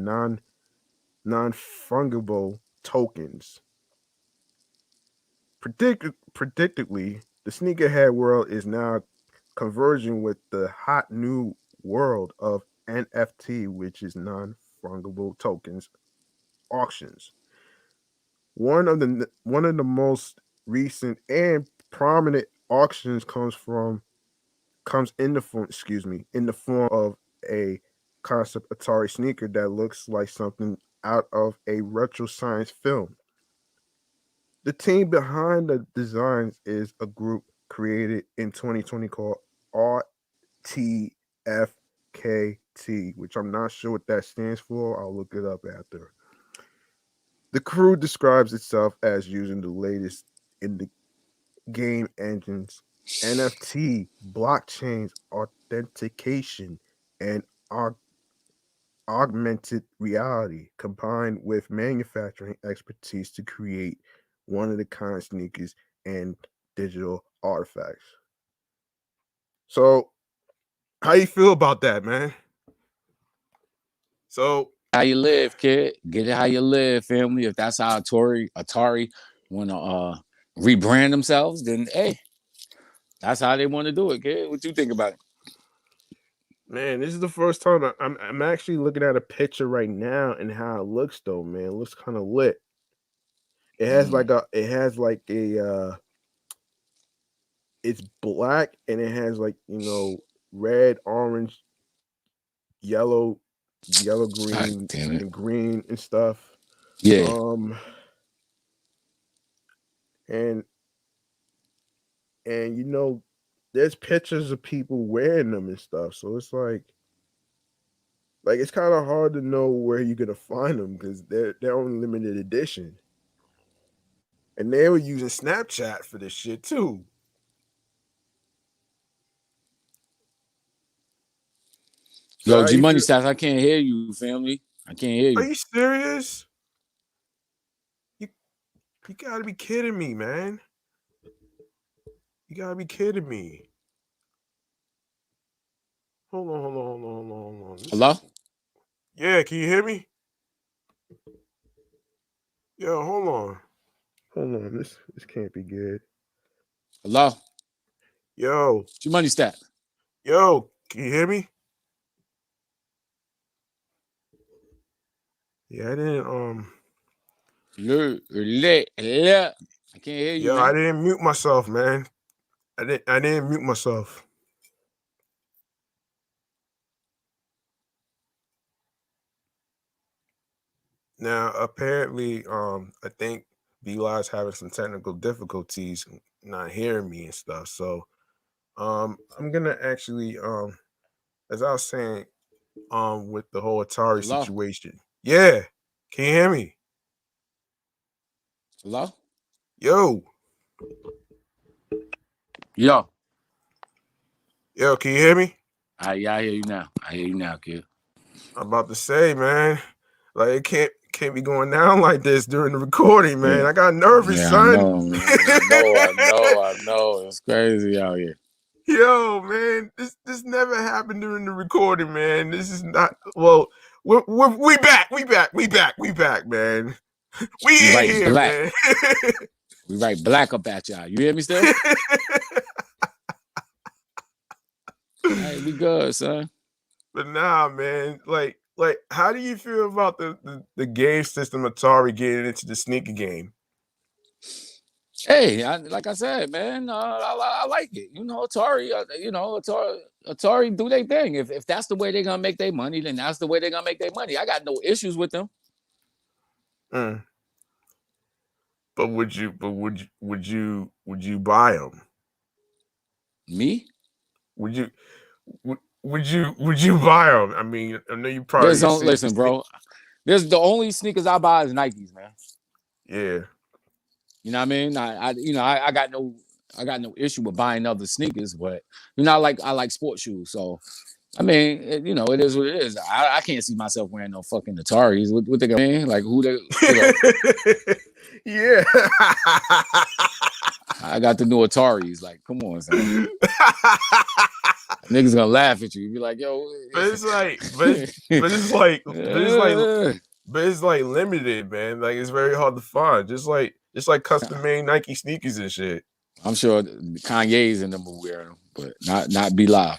non-fungible tokens. Predictably, the sneakerhead world is now converging with the hot new world of NFT, which is non-fungible tokens auctions. One of the most recent and prominent auctions comes in the form, in the form of a concept Atari sneaker that looks like something out of a retro science film. The team behind the designs is a group created in 2020 called RTFKT, which I'm not sure what that stands for. I'll look it up after. The crew describes itself as using the latest in the game engines, NFT, blockchains, authentication, and augmented reality combined with manufacturing expertise to create one of the kind sneakers and digital artifacts. So, how you feel about that, man? So, How you live, kid? Get it how you live, family. If that's how Atari want to rebrand themselves, then hey, that's how they want to do it, kid. What you think about it? man, this is the first time I'm actually looking at a picture right now and how it looks though, man. It looks kind of lit. It has like a it's black and it has like, red, orange, yellow, God green, damn it. and green and stuff. Yeah. Um and and there's pictures of people wearing them and stuff. So it's like it's kind of hard to know where you're gonna find them because they're only limited edition. And they were using Snapchat for this shit too. So Yo, how G you Money feel? Stats, I can't hear you, family. I can't hear Are you. you serious? You you gotta be kidding me, man. You gotta be kidding me. Hold on. Hello? Yeah, can you hear me? Yo, hold on. Hold on. This can't be good. Hello? Yo, G Money Stat. can you hear me? Yeah, I didn't Yeah. I can't hear you, I man. didn't mute myself, man. I didn't mute myself. Now, apparently, I think Eli's having some technical difficulties not hearing me and stuff. So, I'm gonna actually, as I was saying, with the whole Atari Hello? situation. Yeah, can you hear me? Hello? Yo, Yo. can you hear me? Yeah, I hear you now. I hear you now, kid. I'm about to say, man, like it can't be going down like this during the recording, man. I got nervous, son. I know, man. I know. It's crazy out here. Yo, man, this never happened during the recording, man. This is not well. We back, man. We in right here, black. man. We right black up at y'all. You hear me still? Hey, we good, son. But nah, man. Like, how do you feel about the game system Atari getting into the sneaker game? Hey, like I said, man, I like it. You know, Atari. Atari do their thing. If that's the way they're gonna make their money, then that's the way they're gonna make their money. I got no issues with them. But would you buy them? Me? Would you buy them? I mean, I know you probably listen, bro. There's the only sneakers I buy is Nikes, man. Yeah. You know what I mean? I got no issue with buying other sneakers, but I like sports shoes. So I mean, it is what it is. I can't see myself wearing no fucking Ataris. What they gonna like? Who they? Yeah. I got the new Ataris. Like, come on, son. Niggas gonna laugh at you. You be like, yo. But it's like limited, man. Like it's very hard to find. Just like custom made Nike sneakers and shit. I'm sure Kanye's in them will wear them, but not be live.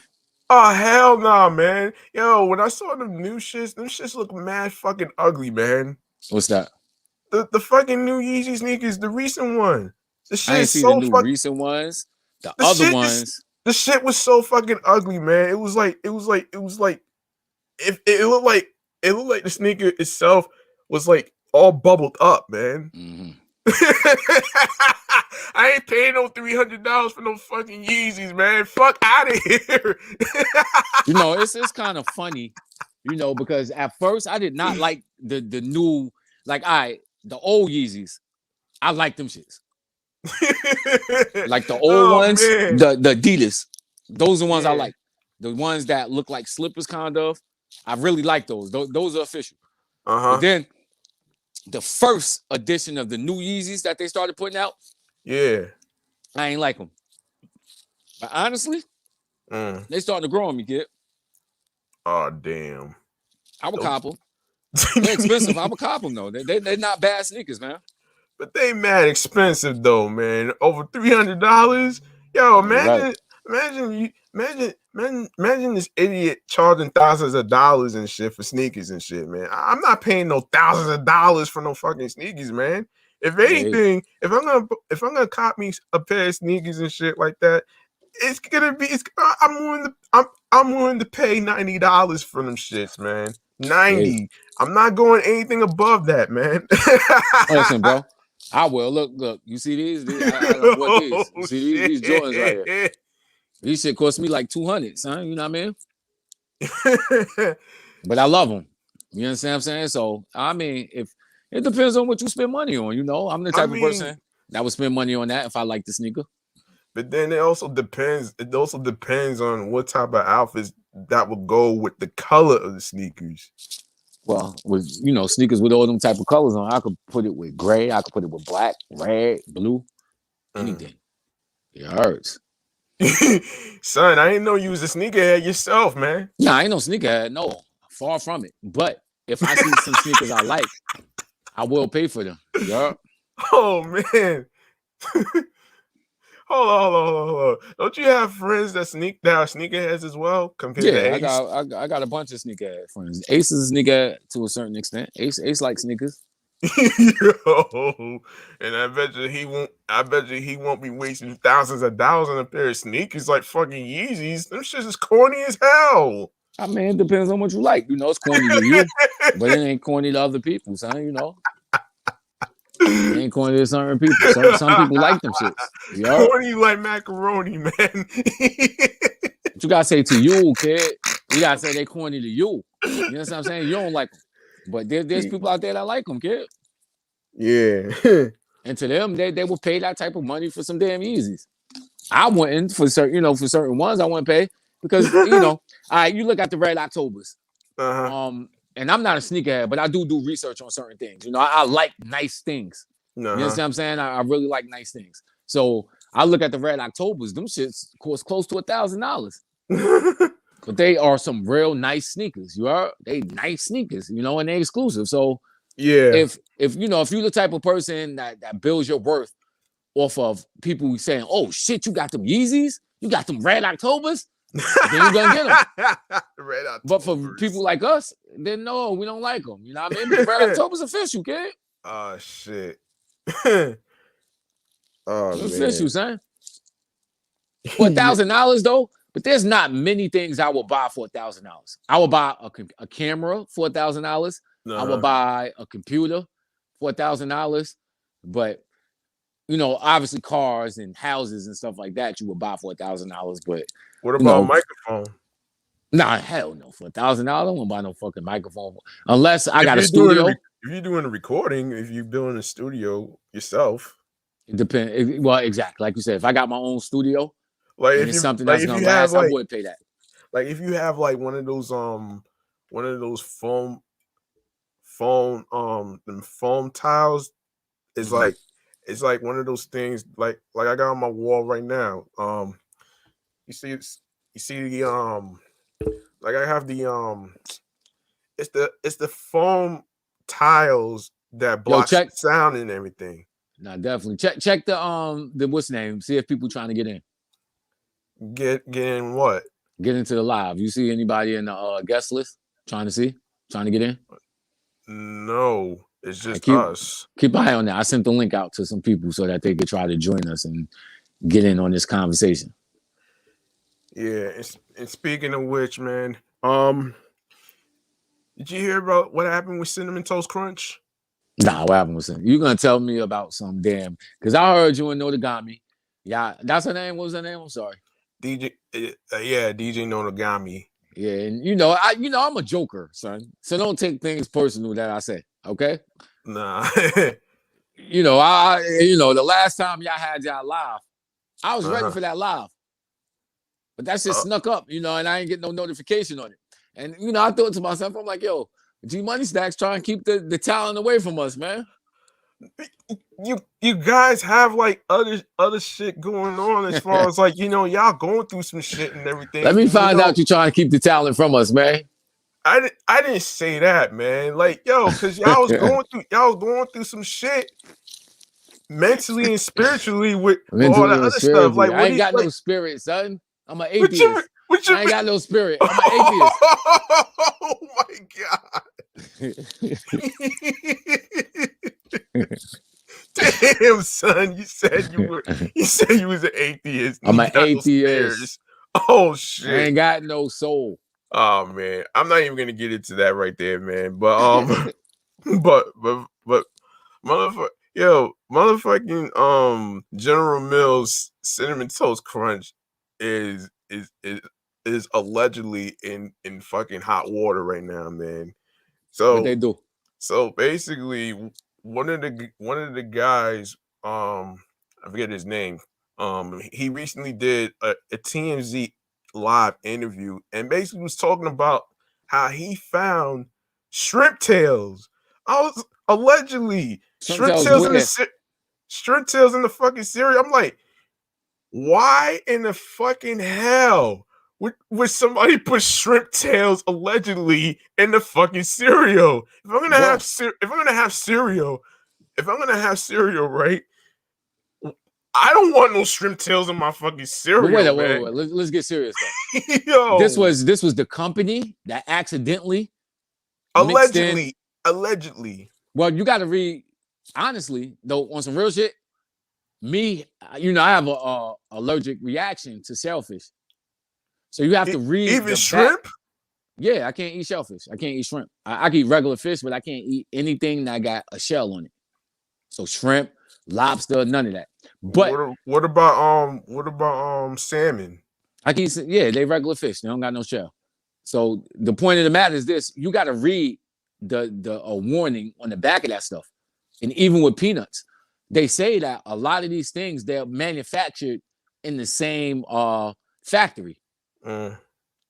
Oh hell no, man. Yo, when I saw them shits look mad fucking ugly, man. What's that? The fucking new Yeezy sneakers, the recent one. The shit I ain't seen so the new recent ones. The other ones. The shit was so fucking ugly, man. It looked like the sneaker itself was like all bubbled up, man. Mm-hmm. I ain't paying no $300 for no fucking Yeezys, man. Fuck out of here. It's kind of funny, because at first I did not like the new, the old Yeezys. I like them shits. Like the old ones, man. the Adidas. Those are the ones I like. The ones that look like slippers, kind of. I really like those. Those are official. But then the first edition of the new Yeezys that they started putting out, I ain't like them. But honestly, they starting to grow on me, kid. Oh damn! I would cop them. They're expensive. I would cop them though. They're not bad sneakers, man. But they mad expensive though, man. Over $300. Yo, imagine this idiot charging thousands of dollars and shit for sneakers and shit, man. I'm not paying no thousands of dollars for no fucking sneakers, man. If anything, if I'm gonna cop me a pair of sneakers and shit like that, I'm willing to pay $90 for them shits, man. 90. Yeah. I'm not going anything above that, man. Listen, bro. I will. Look. You see these? I don't know what these. You see these Jordans right here? These shit cost me like $200, son. You know what I mean? But I love them. You understand what I'm saying? So, I mean, if it depends on what you spend money on, I'm the type of person that would spend money on that if I like the sneaker. But then it also depends. It also depends on what type of outfits that will go with the color of the sneakers. Well, with sneakers with all them type of colors on, I could put it with gray, I could put it with black, red, blue, anything. It hurts. Son, I didn't know you was a sneakerhead yourself, man. Nah, I ain't no sneakerhead, no. Far from it. But if I see some sneakers I like, I will pay for them. Yeah. Oh man. Hold on. Don't you have friends that are sneakerheads as well? Compared to Ace? I got a bunch of sneakerhead friends. Ace is a sneakerhead to a certain extent. Ace likes sneakers. Yo, and I bet you he won't be wasting thousands of dollars on a pair of sneakers like fucking Yeezys. Them shit is corny as hell. I mean, it depends on what you like. It's corny to you, but it ain't corny to other people, son. It ain't corny to certain people. Some people like them shits. Yo. Corny like macaroni, man. But you gotta say to you, kid. You gotta say they corny to you. You know what I'm saying? You don't like them, but there's people out there that like them, kid. Yeah. And to them, they will pay that type of money for some damn Yeezys. I wouldn't for certain ones. I wouldn't pay because all right, you look at the Red Octobers. and I'm not a sneakerhead, but I do research on certain things. You know, I like nice things. You understand what I'm saying? I really like nice things. So I look at the Red Octobers. Them shits cost close to $1,000. But they are some real nice sneakers. They nice sneakers, you know, and they're exclusive. So yeah, if you know, if you're the type of person that builds your worth off of people saying, "Oh shit, you got them Yeezys, you got them Red Octobers," then you're gonna get them. Red Octobers. But for people like us, then no, we don't like them. You know what I mean? But Red October's official, kid. Oh shit. Oh it's official, son. For $1,000 though. But there's not many things I will buy for $1,000. I will buy a camera for $1,000. I will buy a computer for $1,000. But you know, obviously cars and houses and stuff like that you would buy for $1,000. But what about a microphone? Nah, hell no. For $1,000, I won't buy no fucking microphone unless I got a studio. If you're doing a recording, if you're doing a studio yourself, it depends. Well, exactly, like you said, if I got my own studio. Like if it's something that's gonna last, I would pay that. Like if you have like one of those foam tiles, it's like one of those things like I got on my wall right now. You see the like I have the it's the foam tiles that block sound and everything. Nah, definitely check the what's name. See if people trying to get in. Get in what? Get into the live. You see anybody in the guest list trying to get in? No, it's just us. Keep an eye on that. I sent the link out to some people so that they could try to join us and get in on this conversation. Yeah, and speaking of which, man, did you hear about what happened with Cinnamon Toast Crunch? Nah, what happened with Cinnamon? You gonna tell me about some damn? Because I heard you in Notagami. Yeah, that's her name. What was her name? I'm sorry. DJ Nonogami. Yeah, and you know, I'm a joker, son. So don't take things personal that I say, okay? Nah. you know, the last time y'all had y'all live, I was ready for that live. But that shit snuck up, you know, and I ain't get no notification on it. And you know, I thought to myself, I'm like, yo, G Money Stacks trying to keep the talent away from us, man. You guys have like other shit going on as far as like, you know, y'all going through some shit and everything. Let me find out you trying to keep the talent from us, man. I didn't say that, man. Like, yo, because y'all was going through some shit mentally and spiritually with all that other stuff. Like, I ain't got no spirit, son. I'm an atheist. I ain't got no spirit. I'm an atheist. Oh my god. Damn, son, you said you was an atheist. I'm an atheist. Oh shit. I ain't got no soul. Oh man, I'm not even gonna get into that right there, man. But but motherfucking General Mills Cinnamon Toast Crunch is allegedly in fucking hot water right now, man. So what they do? So basically, one of the guys, I forget his name. He recently did a TMZ live interview and basically was talking about how he found shrimp tails. Allegedly shrimp tails in the fucking cereal. I'm like, why in the fucking hell would somebody put shrimp tails allegedly in the fucking cereal? If I'm gonna have cereal, right? I don't want no shrimp tails in my fucking cereal. Wait. Let's get serious though. Yo, this was the company that accidentally allegedly. Well, you got to read honestly though on some real shit. Me, you know, I have a allergic reaction to shellfish, so you have to read even shrimp. Yeah, I can't eat shellfish. I can't eat shrimp. I can eat regular fish, but I can't eat anything that got a shell on it. So shrimp, lobster, none of that. But what about salmon? I can eat, they regular fish. They don't got no shell. So the point of the matter is this: you got to read the warning on the back of that stuff. And even with peanuts, they say that a lot of these things they're manufactured in the same factory.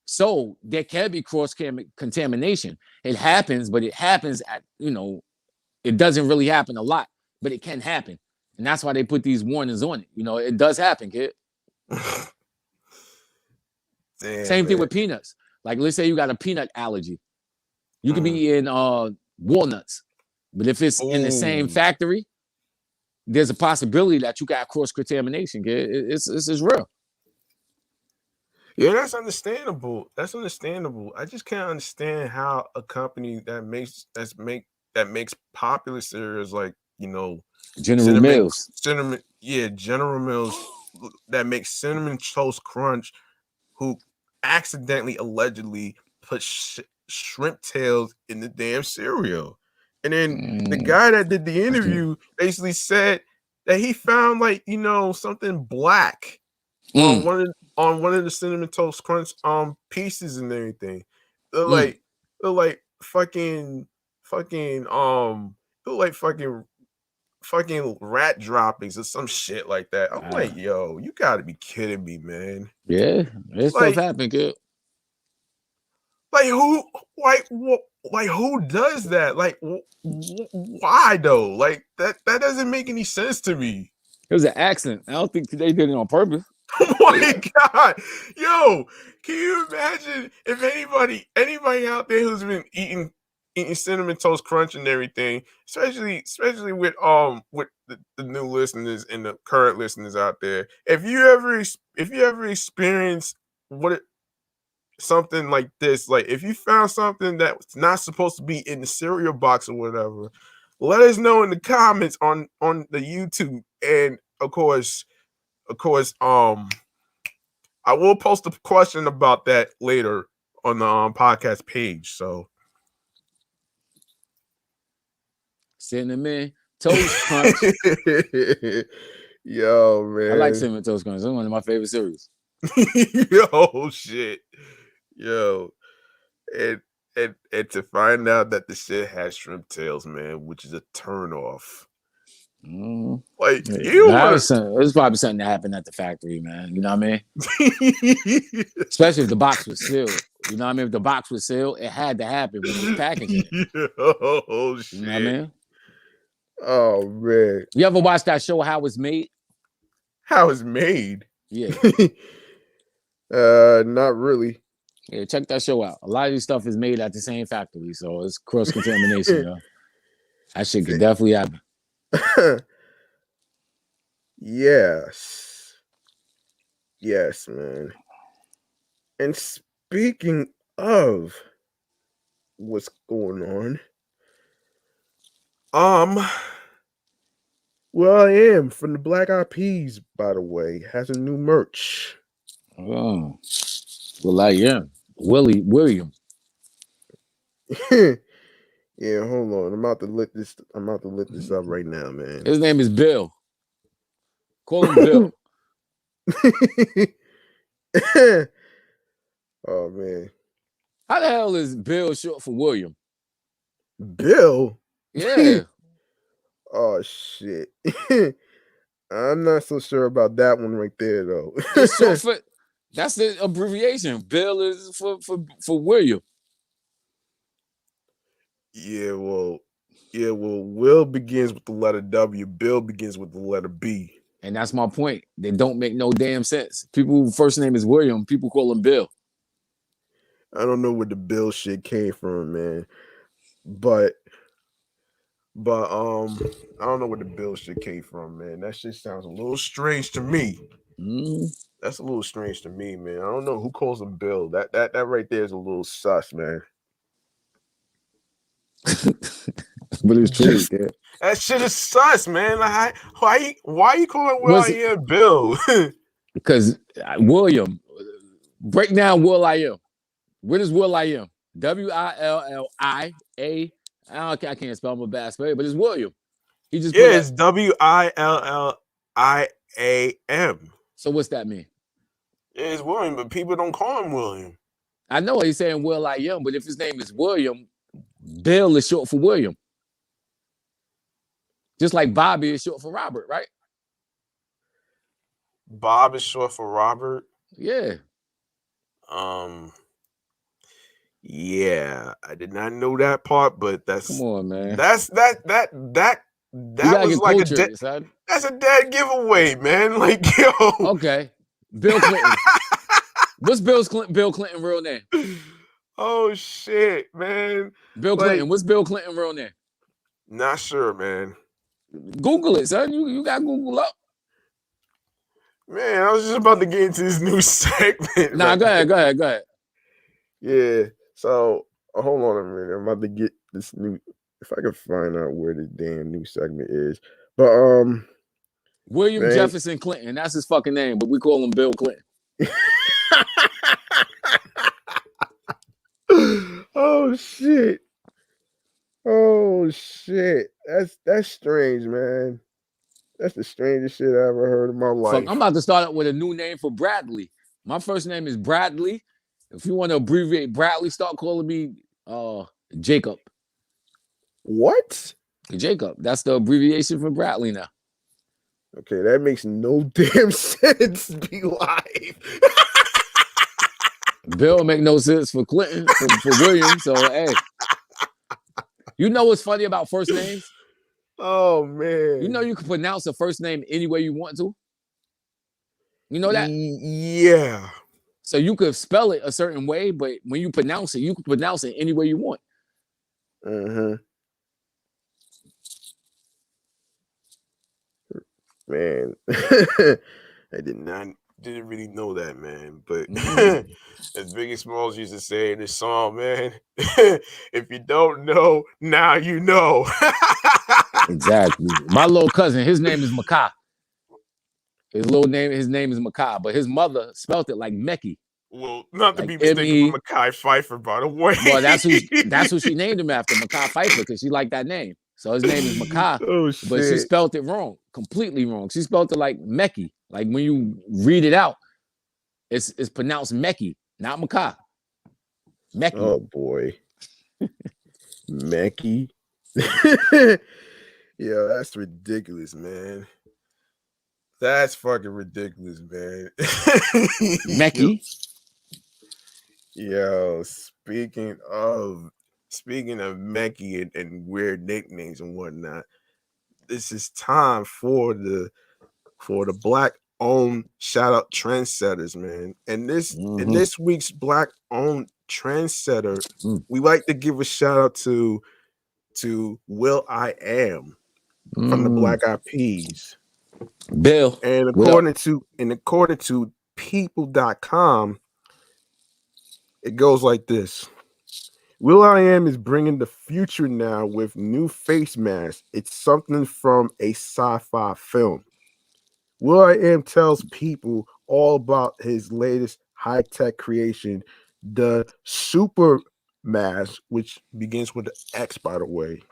So there can be cross contamination. It happens, but it happens at, it doesn't really happen a lot, but it can happen. And that's why they put these warnings on it. It does happen, kid. Damn, Same thing man. with peanuts. Like, let's say you got a peanut allergy. You could be Mm. eating walnuts, but if it's in the same Ooh. factory, there's a possibility that you got cross contamination, kid. It's real. Yeah, that's understandable. That's understandable. I just can't understand how a company that makes popular cereals like, General Mills. General Mills, that makes Cinnamon Toast Crunch, who accidentally allegedly put shrimp tails in the damn cereal. And then the guy that did the interview basically said that he found, like, something black on one of the Cinnamon Toast Crunch pieces and everything. They're like fucking they're like fucking rat droppings or some shit like that. I'm like, yo, you gotta be kidding me, man. Yeah, this stuff Like, happened, kid. who, who does that? Like, why though? Like, that doesn't make any sense to me. It was an accident. I don't think they did it on purpose. Oh my god, yo, can you imagine if anybody out there who's been eating Cinnamon Toast Crunch and everything, especially with the new listeners and the current listeners out there, if you ever experience something like this, like if you found something that's not supposed to be in the cereal box or whatever, let us know in the comments on the YouTube. And of course, I will post a question about that later on the podcast page. So, Cinnamon Toast Crunch. Yo, man, I like Cinnamon Toast Crunch. It's one of my favorite cereals. Yo, shit, yo, and to find out that the shit has shrimp tails, man, which is a turn off. Like, it's probably something that happened at the factory, man. You know what I mean? Especially if the box was sealed. You know what I mean? If the box was sealed, it had to happen when it was packaging. Oh shit! You know what I mean? Oh man! You ever watch that show How It's Made? How It's Made? Yeah. Not really. Yeah, check that show out. A lot of this stuff is made at the same factory, so it's cross contamination. Yo. That shit could definitely happen. Yes, man. And speaking of what's going on, will.i.am from the Black Eyed Peas, by the way, has a new merch. Oh, will.i.am, William. Yeah, hold on. I'm about to lit this up right now, man. His name is Bill. Call him Bill. Oh man. How the hell is Bill short for William? Bill? Yeah. Oh shit. I'm not so sure about that one right there though. It's short for, that's the abbreviation. Bill is for William. Yeah, well, Will begins with the letter W. Bill begins with the letter B. And that's my point. They don't make no damn sense. People whose first name is William, people call him Bill. I don't know where the Bill shit came from, man. But I don't know where the Bill shit came from, man. That shit sounds a little strange to me. That's a little strange to me, man. I don't know who calls him Bill. That right there is a little sus, man. But it's true. Yeah. That shit is sus, man. Like, why you calling will.i.am Bill? Because William, break down will.i.am. What is will.i.am? Willia. I can't spell my bad spell, but it's William. He just it's William. So what's that mean? It's William, but people don't call him William. I know he's saying will.i.am, but if his name is William, Bill is short for William. Just like Bobby is short for Robert, right? Bob is short for Robert. Yeah. Yeah, I did not know that part, but Come on, man. that You gotta was get like cultured, son. that's a dead giveaway, man. Like, yo. Okay. Bill Clinton. What's Bill Clinton real name? Oh shit, man. Bill Like, Clinton. What's Bill Clinton real name? not sure, man. Google it, son. You got Google up. Man, I was just about to get into this new segment. Nah, Right go there. ahead. Yeah. So hold on a minute. I'm about to get this new. If I can find out where the damn new segment is, but William man. Jefferson Clinton. That's his fucking name, but we call him Bill Clinton. Oh shit. Oh shit. That's strange, man. That's the strangest shit I ever heard in my life. Fuck, I'm about to start up with a new name for Bradley. My first name is Bradley. If you want to abbreviate Bradley, start calling me Jacob. What? Jacob. That's the abbreviation for Bradley now. Okay, that makes no damn sense. Be live. Bill make no sense for Clinton, for William. So hey. You know what's funny about first names? Oh man. You know you can pronounce a first name any way you want to. You know that? Yeah. So you could spell it a certain way, but when you pronounce it, you can pronounce it any way you want. Man. I didn't really know that, man. But as Biggie Smalls used to say in this song, man, if you don't know, now you know. Exactly. My little cousin, his name is Makai. His name is Makai, but his mother spelled it like Mecky. Well, not to like be mistaken with Mekhi Phifer, by the way. Well, that's who she named him after, Mekhi Phifer, because she liked that name. So his name is Makai, but she spelled it wrong, completely wrong. She spelled it like Mecky. Like when you read it out, it's pronounced Mecky, not Makai. Mecky. Oh boy, Mecky. Yeah, that's ridiculous, man. That's fucking ridiculous, man. Mecky. Yo, speaking of Mecky and weird nicknames and whatnot, this is time for the black owned shout out trendsetters, man. And in this week's black owned trendsetter, we like to give a shout out to Will I Am from the Black Eyed Peas. Bill. And according to people.com, it goes like this. Will I Am is bringing the future now with new face masks. It's something from a sci-fi film. Will I Am tells people all about his latest high-tech creation, the Super Mask, which begins with the X, by the way.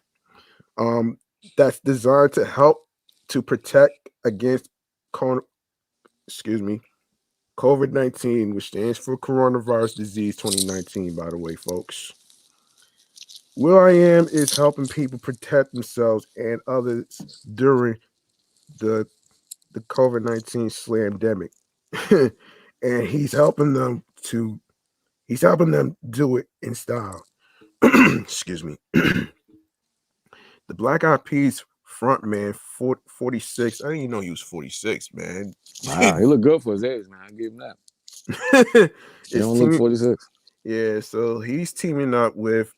That's designed to help to protect against COVID-19, which stands for Coronavirus Disease 2019, by the way, folks. Will I Am is helping people protect themselves and others during the COVID-19 slamdemic. And he's helping them do it in style. Excuse me. The Black Eyed Peas frontman, 46. I didn't even know he was 46, man. Wow, he looked good for his age, man. I give him that. He don't look 46. Yeah, so he's teaming up with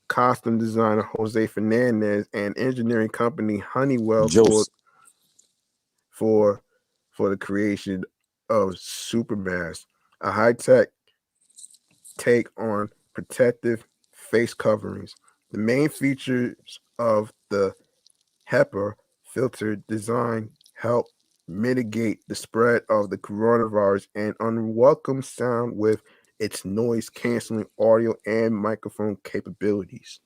costume designer Jose Fernandez and engineering company Honeywell for the creation of Supermask, a high-tech take on protective face coverings. The main features of the HEPA filter design help mitigate the spread of the coronavirus and unwelcome sound with its noise-canceling audio and microphone capabilities.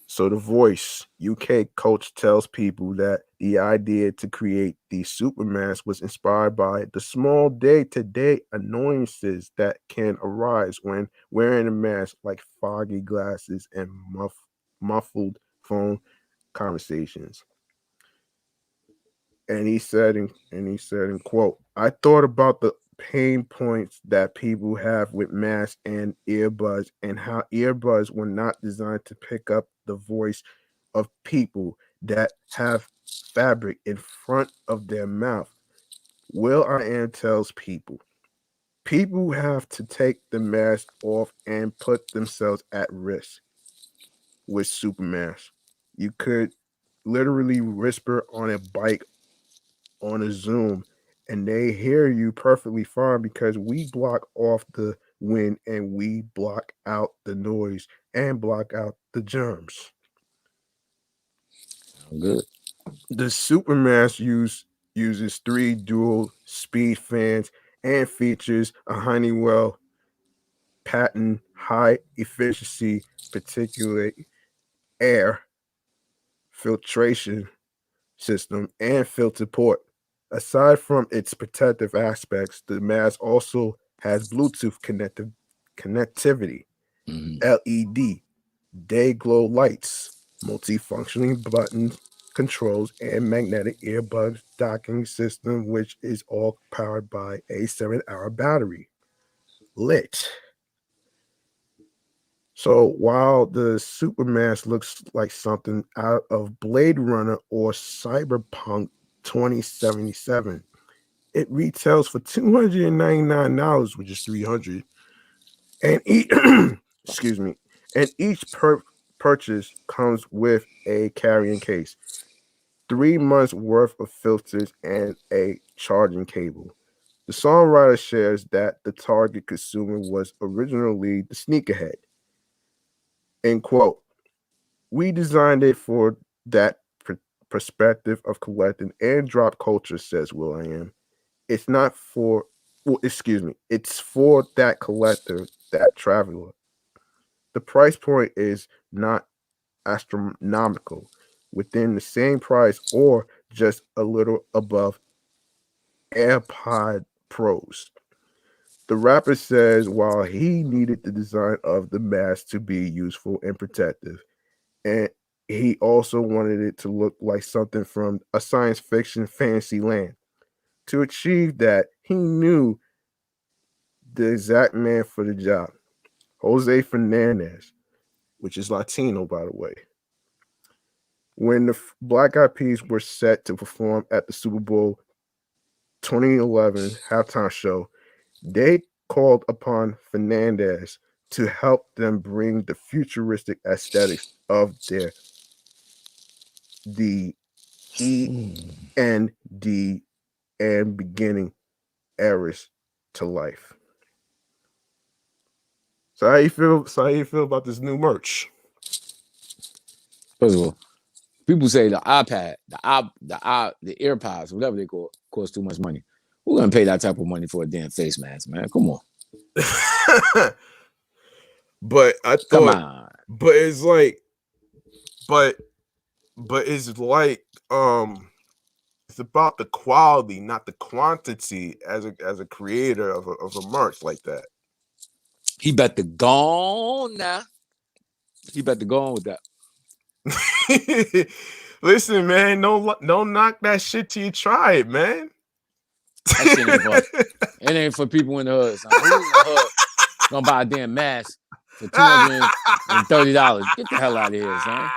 So The Voice UK coach tells people that the idea to create the super mask was inspired by the small day-to-day annoyances that can arise when wearing a mask, like foggy glasses and muffled phone conversations. And he said in quote, I thought about the pain points that people have with masks and earbuds, and how earbuds were not designed to pick up the voice of people that have fabric in front of their mouth. Will I Am tells people have to take the mask off and put themselves at risk with super masks. You could literally whisper on a bike on a Zoom and they hear you perfectly fine because we block off the wind and we block out the noise and block out the germs. Good. The Supermass uses 3 dual speed fans and features a Honeywell patent high efficiency particulate air filtration system and filter port. Aside from its protective aspects, the mask also has Bluetooth connectivity, LED, day glow lights, multifunctioning buttons, controls, and magnetic earbud docking system, which is all powered by a 7-hour battery. Lit. So while the Supermass looks like something out of Blade Runner or Cyberpunk 2077, it retails for $299, which is $300, and excuse me, and each purchase comes with a carrying case, 3 months worth of filters, and a charging cable. The songwriter shares that the target consumer was originally the sneakerhead. End quote. We designed it for that perspective of collecting and drop culture, says Will.i.am. It's not for, it's for that collector, that traveler. The price point is not astronomical, within the same price or just a little above AirPod Pros. The rapper says while he needed the design of the mask to be useful and protective, and he also wanted it to look like something from a science fiction fantasy land. To achieve that, he knew the exact man for the job, Jose Fernandez, which is Latino, by the way. When the Black Eyed Peas were set to perform at the Super Bowl 2011 halftime show, they called upon Fernandez to help them bring the futuristic aesthetics of the END and beginning eras to life. So how you feel? So how you feel about this new merch? First of all, people say the iPad, the AirPods, whatever they call, cost too much money. Who's gonna pay that type of money for a damn face mask, man? Come on. But I thought, come on. But it's like, but it's like, it's about the quality, not the quantity. As a creator of a merch like that, he better go on now. He better go on with that. Listen, man, don't knock that shit till you try it, man. That shit ain't for, it ain't for people in the hood. Son. Who's in the hood gonna buy a damn mask for $230? Get the hell out of here, son.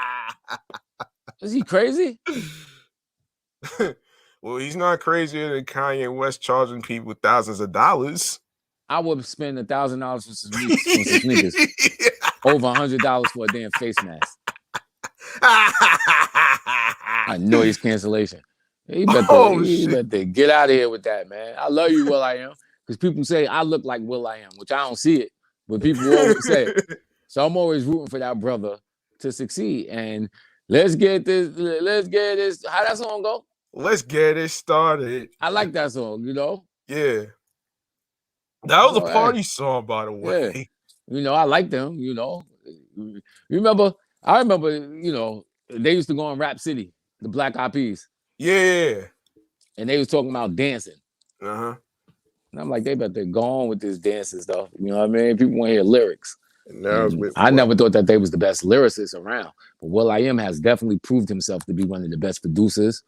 Is he crazy? Well, he's not crazier than Kanye West charging people thousands of dollars. I would spend $1,000 for some sneakers. Over $100 for a damn face mask. A noise cancellation. You better get out of here with that, man. I love you, Will.i.am, because people say I look like Will.i.am, which I don't see it, but people always say it. So I'm always rooting for that brother to succeed. And let's get this. How that song go? Let's get it started. I like that song, you know? Yeah. That was a party song, by the way. Yeah. I like them, I remember, they used to go on Rap City, the Black Eyed Peas. Yeah. And they was talking about dancing. Uh-huh. And I'm like, they better go on with this dancing stuff. You know what I mean? People want to hear lyrics. I never thought that they was the best lyricists around. But Will.i.am has definitely proved himself to be one of the best producers.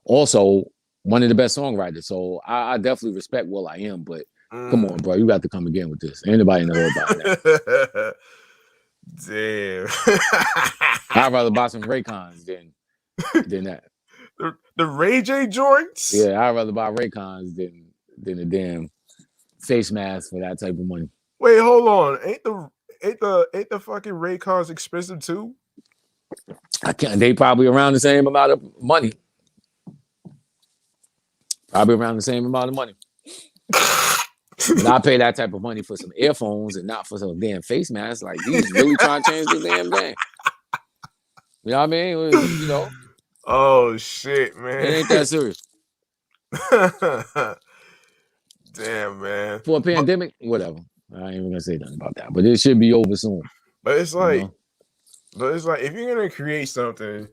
Also, one of the best songwriters. So I definitely respect will.i.am, but come on, bro, you got to come again with this. Anybody in the hood buying that? Damn. I'd rather buy some Raycons than that. The Ray J joints? Yeah, I'd rather buy Raycons than a damn face mask for that type of money. Wait, hold on. Ain't the fucking Raycons expensive too? I can't. They probably around the same amount of money. Probably around the same amount of money. But I pay that type of money for some earphones and not for some damn face masks. Like these really trying to change the damn game. You know what I mean? You know. Oh shit, man. It ain't that serious. Damn, man. For a pandemic, whatever. I ain't even gonna say nothing about that. But it should be over soon. But it's like, you know? but it's like if you're gonna create something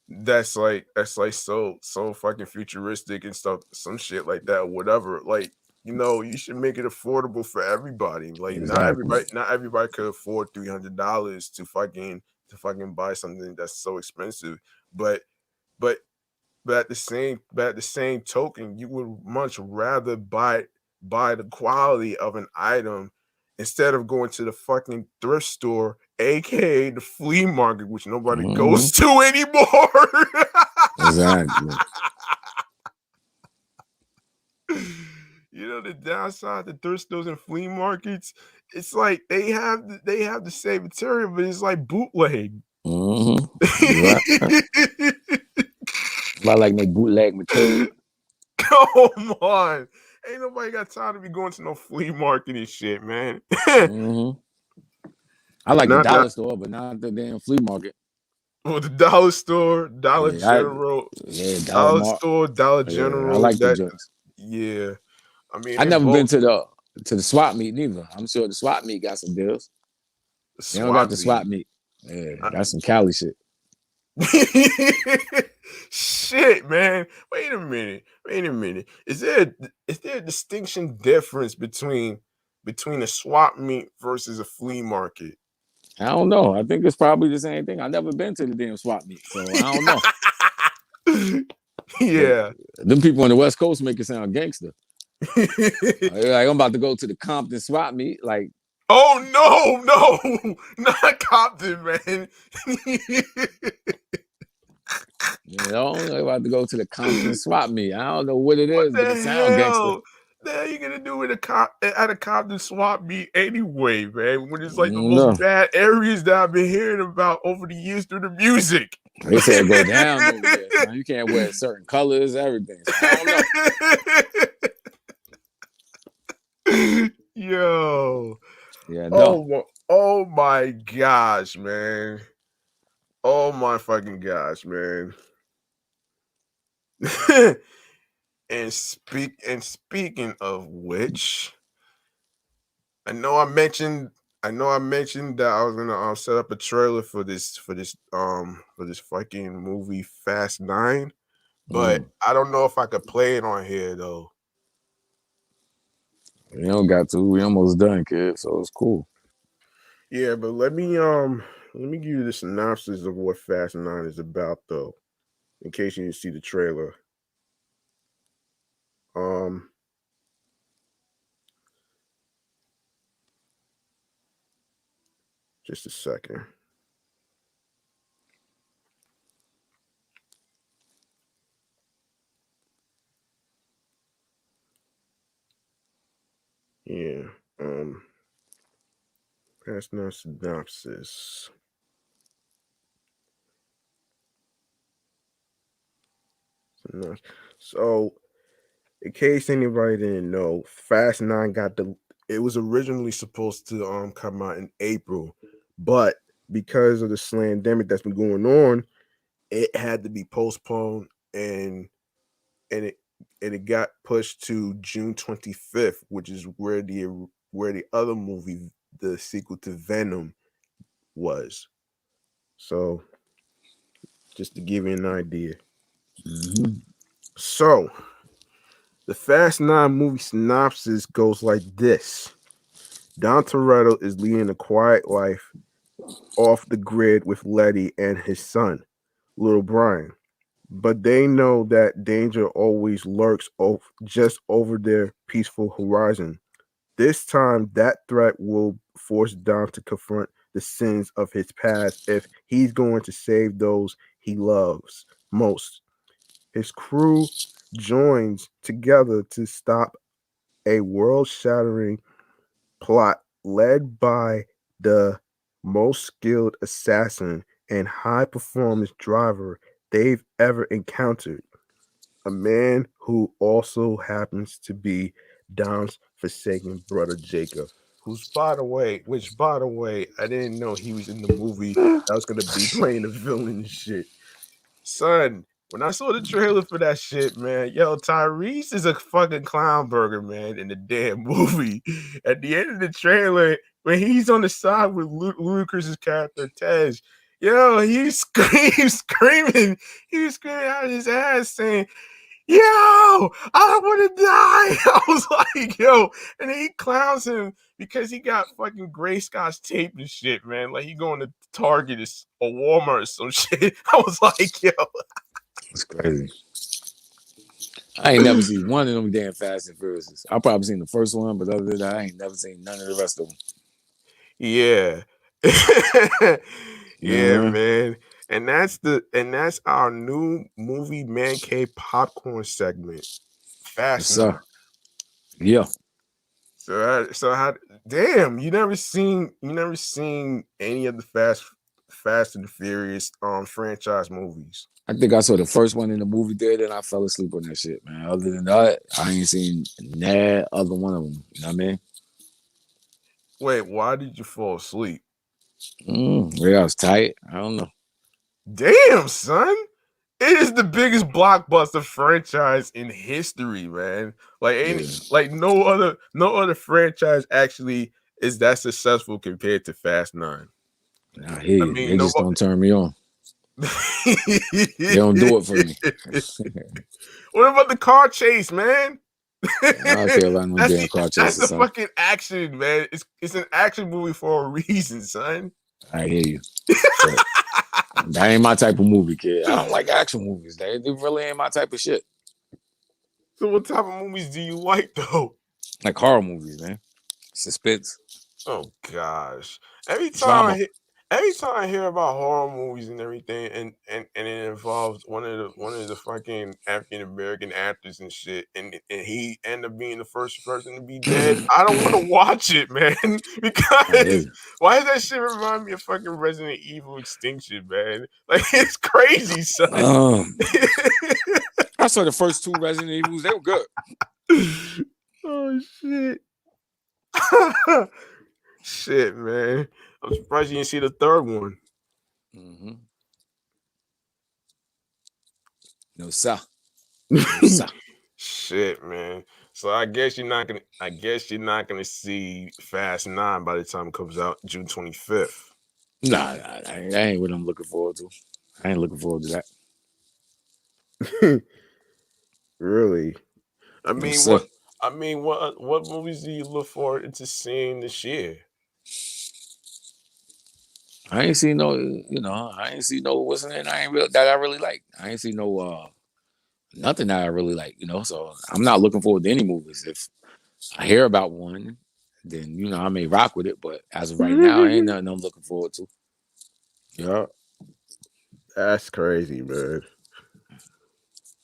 that's like so fucking futuristic and stuff, some shit like that, whatever, like, you know, you should make it affordable for everybody. Like Exactly. not everybody could afford $300 to fucking buy something that's so expensive. But at the same token, you would much rather buy the quality of an item instead of going to the fucking thrift store, aka the flea market, which nobody goes to anymore. Exactly. You know, the downside to thrift stores and flea markets, it's like they have the same material, but it's like bootleg. Right. I like my bootleg material. Come on. Ain't nobody got time to be going to no flea market and shit, man. I like the dollar store, but not the damn flea market. Well, the dollar store, Dollar General, Dollar store, Dollar General. Yeah, I like the joints. Yeah, I mean, I never been to the swap meet neither. I'm sure the swap meet got some deals. They don't got the swap meet. Yeah, that's some Cali shit. Shit, man. Wait a minute. Is there a distinction difference between a swap meet versus a flea market? I don't know. I think it's probably the same thing. I've never been to the damn swap meet, so I don't know. Yeah. But them people on the West Coast make it sound gangster. Like, I'm about to go to the Compton swap meet. Like, oh no, not Compton, man. You know, I'm about to go to the Compton swap meet. I don't know what it is, but it sounds gangster. What are you gonna do at a Compton swap meet anyway, man? When it's like the most bad areas that I've been hearing about over the years through the music. They said go down over there. So you can't wear certain colors, everything. So I don't know. Yo. Yeah, no. Oh my gosh, man. Oh my fucking gosh, man. And speaking of which, I know I mentioned that I was gonna set up a trailer for this fucking movie Fast 9, but I don't know if I could play it on here though. You don't got to. We almost done, kid. So it's cool. Yeah, but let me give you the synopsis of what Fast 9 is about though, in case you didn't see the trailer. Just a second. Yeah. That's not synopsis. So, in case anybody didn't know, Fast 9 it was originally supposed to come out in April, but because of the slandemic that's been going on, it had to be postponed and it got pushed to June 25th, which is where the other movie, the sequel to Venom, was. So, just to give you an idea. So, the Fast 9 movie synopsis goes like this. Don Toretto is leading a quiet life off the grid with Letty and his son, little Brian. but they know that danger always lurks just over their peaceful horizon. This time, that threat will force Dom to confront the sins of his past if he's going to save those he loves most. His crew joins together to stop a world shattering plot led by the most skilled assassin and high performance driver they've ever encountered. A man who also happens to be Dom's forsaken brother Jacob. Who's by the way, I didn't know he was in the movie that was gonna be playing the villain and shit. Son, when I saw the trailer for that shit, man, yo, Tyrese is a fucking clown burger, man, in the damn movie. At the end of the trailer, when he's on the side with Ludacris's character, Tej, yo, screaming. He was screaming out of his ass saying, yo, I want to die. I was like, yo, and then he clowns him because he got fucking gray scotch tape and shit, man. Like he going to Target or Walmart or some shit. I was like, yo, It's crazy. I ain't never seen one of them damn Fast and Furious. I probably seen the first one, but other than that, I ain't never seen none of the rest of them. yeah, yeah, Yeah, man. And that's our new movie man cave popcorn segment. yes, Fast sir. Nine. Yeah, So how? Damn, you never seen any of the Fast and the Furious franchise movies. I think I saw the first one in the movie theater, and I fell asleep on that shit, man. Other than that, I ain't seen that other one of them. You know what I mean? Wait, why did you fall asleep? Maybe I was tight. I don't know. Damn, son. It is the biggest blockbuster franchise in history, man. Like Yeah, no other franchise actually is that successful compared to Fast Nine. I hear I you. mean, They just nobody. don't turn me on. They don't do it for me. What about the car chase, man? I don't care about no damn car That's chases, the son. fucking action, man. It's an action movie for a reason, son. I hear you. But that ain't my type of movie, kid. I don't like action movies. They really ain't my type of shit. So what type of movies do you like though? Like horror movies, man. Suspense, Oh gosh. drama. Every time I hear about horror movies and everything and it involves one of the fucking African American actors and shit and he end up being the first person to be dead, I don't want to watch it, man. I hear Because you. why does that shit remind me of fucking Resident Evil Extinction, man? Like it's crazy, son. I saw the first two Resident Evils. They were good. Oh shit. Shit, man. I'm surprised you didn't see the third one. Mm-hmm. No, sir. No, sir. Shit, man. So I guess you're not gonna see Fast 9 by the time it comes out June 25th. Nah, that ain't what I'm looking forward to. I ain't looking forward to that. Really? I No, mean, sir. what movies do you look forward to seeing this year? I ain't seen no, I ain't seen no what's in it. That I really like. I ain't seen no nothing that I really like. So I'm not looking forward to any movies. If I hear about one, then I may rock with it. But as of right now, ain't nothing I'm looking forward to. Yeah, That's crazy, man.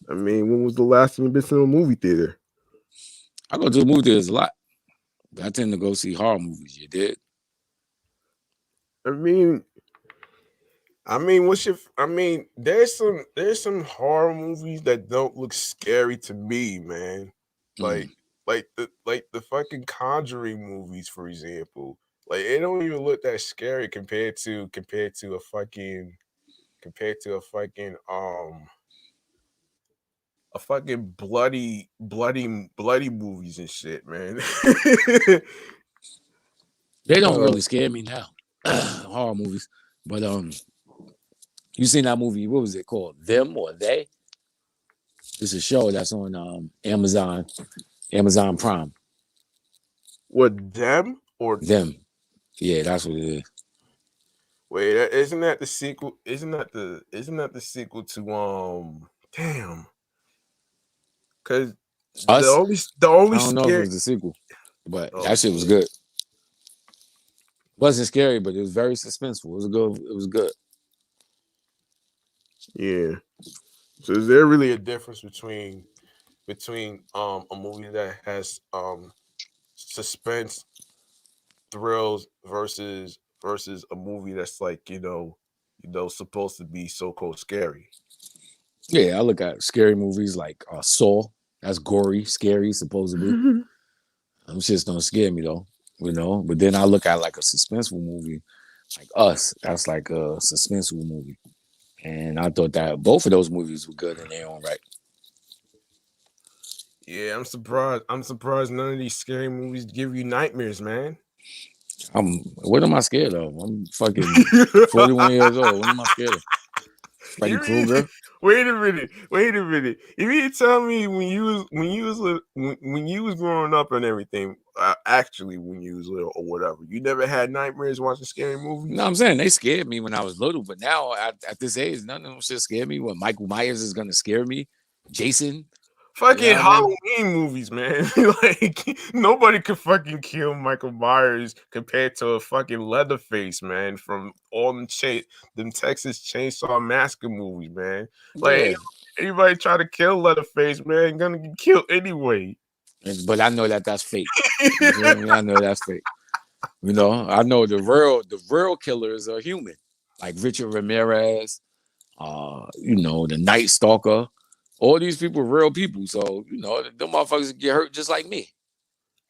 I mean, when was the last time you been to a movie theater? I go to the movie theaters a lot. But I tend to go see horror movies. You did? I mean, there's some horror movies that don't look scary to me, man. Like the fucking Conjuring movies, for example. Like it don't even look that scary compared to a fucking bloody movies and shit, man. They don't uh, really scare me now. Horror movies, but you seen that movie? What was it called? Them or They? It's a show that's on Amazon Prime. what them or Them. Yeah, that's what it is. wait, isn't that the sequel? Isn't that the sequel Damn. Cause Us. the only I don't know if it scary. was the sequel, but Oh, that shit was good. Wasn't scary, but it was very suspenseful. It was good. It was good. yeah. So is there really a difference between a movie that has suspense, thrills versus a movie that's like supposed to be so-called scary? Yeah, I look at scary movies like Saw. That's gory, scary, supposedly. Them shits don't scare me though, But then I look at like a suspenseful movie, like Us. That's like a suspenseful movie, and I thought that both of those movies were good in their own right. Yeah, I'm surprised. I'm surprised none of these scary movies give you nightmares, man. What am I scared of? I'm fucking 41 years old. What am I scared of? Freddy You mean, Krueger? wait a minute. You mean to tell me when you was growing up and everything, actually when you was little or whatever, you never had nightmares watching scary movies? No, I'm saying they scared me when I was little, but now at this age, none of them shit scare me. What Michael Myers is gonna scare me? Jason? You Fucking know what I mean? Halloween movies, man. Like nobody could fucking kill Michael Myers compared to a fucking Leatherface, man, from all them Texas Chainsaw Massacre movies, man. Like Yeah. anybody try to kill Leatherface, man, gonna get killed anyway. But I know that that's fake. You feel me? I know that's fake. I know the real killers are human, like Richard Ramirez, the Night Stalker. All these people are real people, so them motherfuckers get hurt just like me.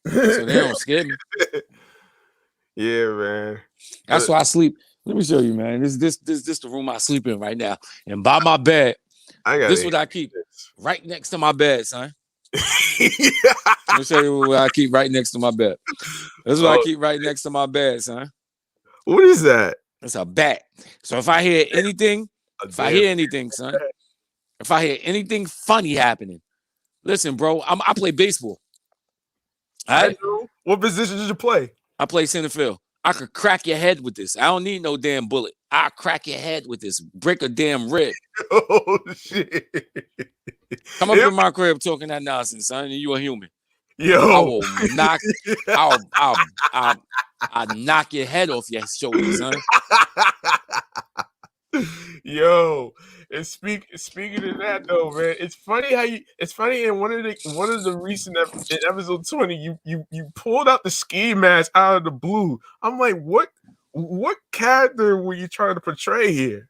So they don't scare me. Yeah, man. That's why I sleep. Let me show you, man. This the room I sleep in right now, and by my bed, this is what I keep right next to my bed, son. Let me show you what I keep right next to my bed. This is what I keep right next to my bed, son. What is that? It's a bat. So if I hear anything, son, if I hear anything funny happening, listen, bro, I play baseball. All right? What position did you play? I play center field. I could crack your head with this. I don't need no damn bullet. I'll crack your head with this. Break a damn rib. Oh, shit. Come up in my crib talking that nonsense, son, and you a human. Yo. I will knock, I'll knock your head off your shoulders, son. Yo, and speaking of that though, man, it's funny in one of the recent in episode 20, you pulled out the ski mask out of the blue. I'm like, what character were you trying to portray here?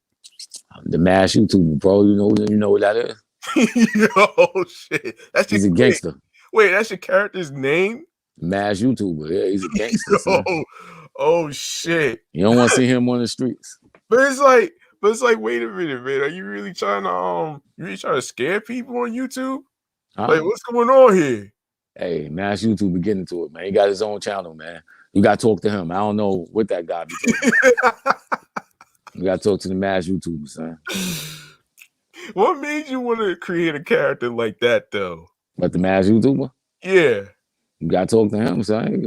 The mass YouTuber, bro. You know what that is? Yo, shit. He's a gangster. Wait, that's your character's name? Mass YouTuber. Yeah, he's a gangster. Son. Oh shit. You don't want to see him on the streets. But it's like, wait a minute, man. Are you really trying to scare people on YouTube? Like, what's going on here? Hey, Mass YouTuber, get into it, man. He got his own channel, man. You got to talk to him. I don't know what that guy be talking about. You got to talk to the Mass YouTuber, son. What made you want to create a character like that, though? But the Mass YouTuber? Yeah. You got to talk to him, son.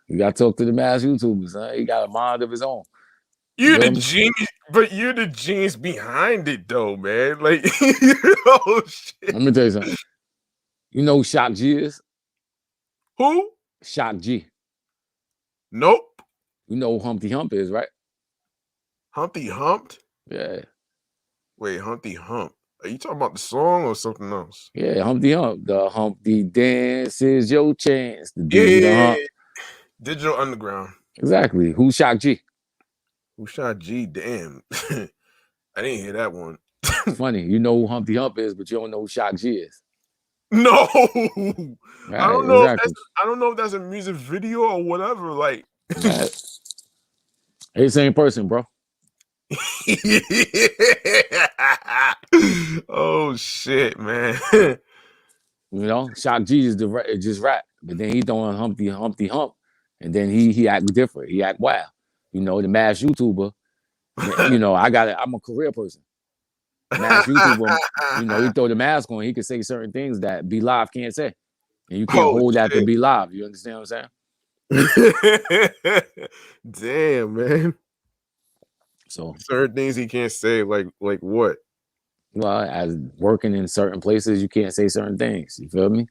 You got to talk to the Mass YouTuber, son. He got a mind of his own. You're the genius, but you're the genius behind it, though, man. Like, oh shit. Let me tell you something. You know who Shock G is? Who? Shock G. Nope. You know who Humpty Hump is, right? Humpty Humped? Yeah. Wait, Humpty Hump. Are you talking about the song or something else? Yeah, Humpty Hump. The Humpty Dance is your chance. The digital hump. Digital Underground. Exactly. Who's Shock G? Who shot G? Damn. I didn't hear that one. Funny. You know who Humpty Hump is, but you don't know who Shock G is. No. Right, I don't know. Exactly. I don't know if that's a music video or whatever. Like, right. Hey, same person, bro. Oh shit, man. Shock G is just rap, but then he throwing Humpty Hump, and then he act different. He act wild. The Mass YouTuber. I'm a career person. Mass YouTuber. He throw the mask on. He can say certain things that Be Live can't say, and you can't hold that to Be Live. You understand what I'm saying? Damn, man. So certain things he can't say, like what? Well, as working in certain places, you can't say certain things. You feel me?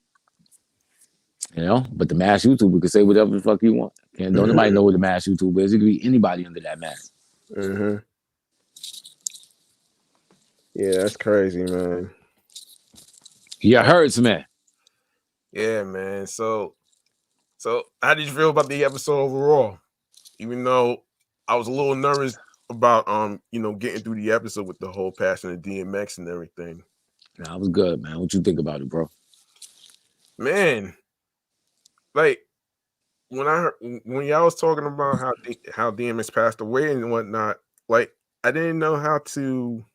You know, but the mass YouTuber can say whatever the fuck you want. Can't don't nobody know what the mass YouTuber is. It could be anybody under that mask. Mm-hmm. Yeah, that's crazy, man. Yeah, hurts, man. Yeah, man. So how did you feel about the episode overall? Even though I was a little nervous about getting through the episode with the whole passing of DMX and everything. Nah, I was good, man. What you think about it, bro? Man, like when y'all was talking about how DMX passed away and whatnot, like I didn't know how to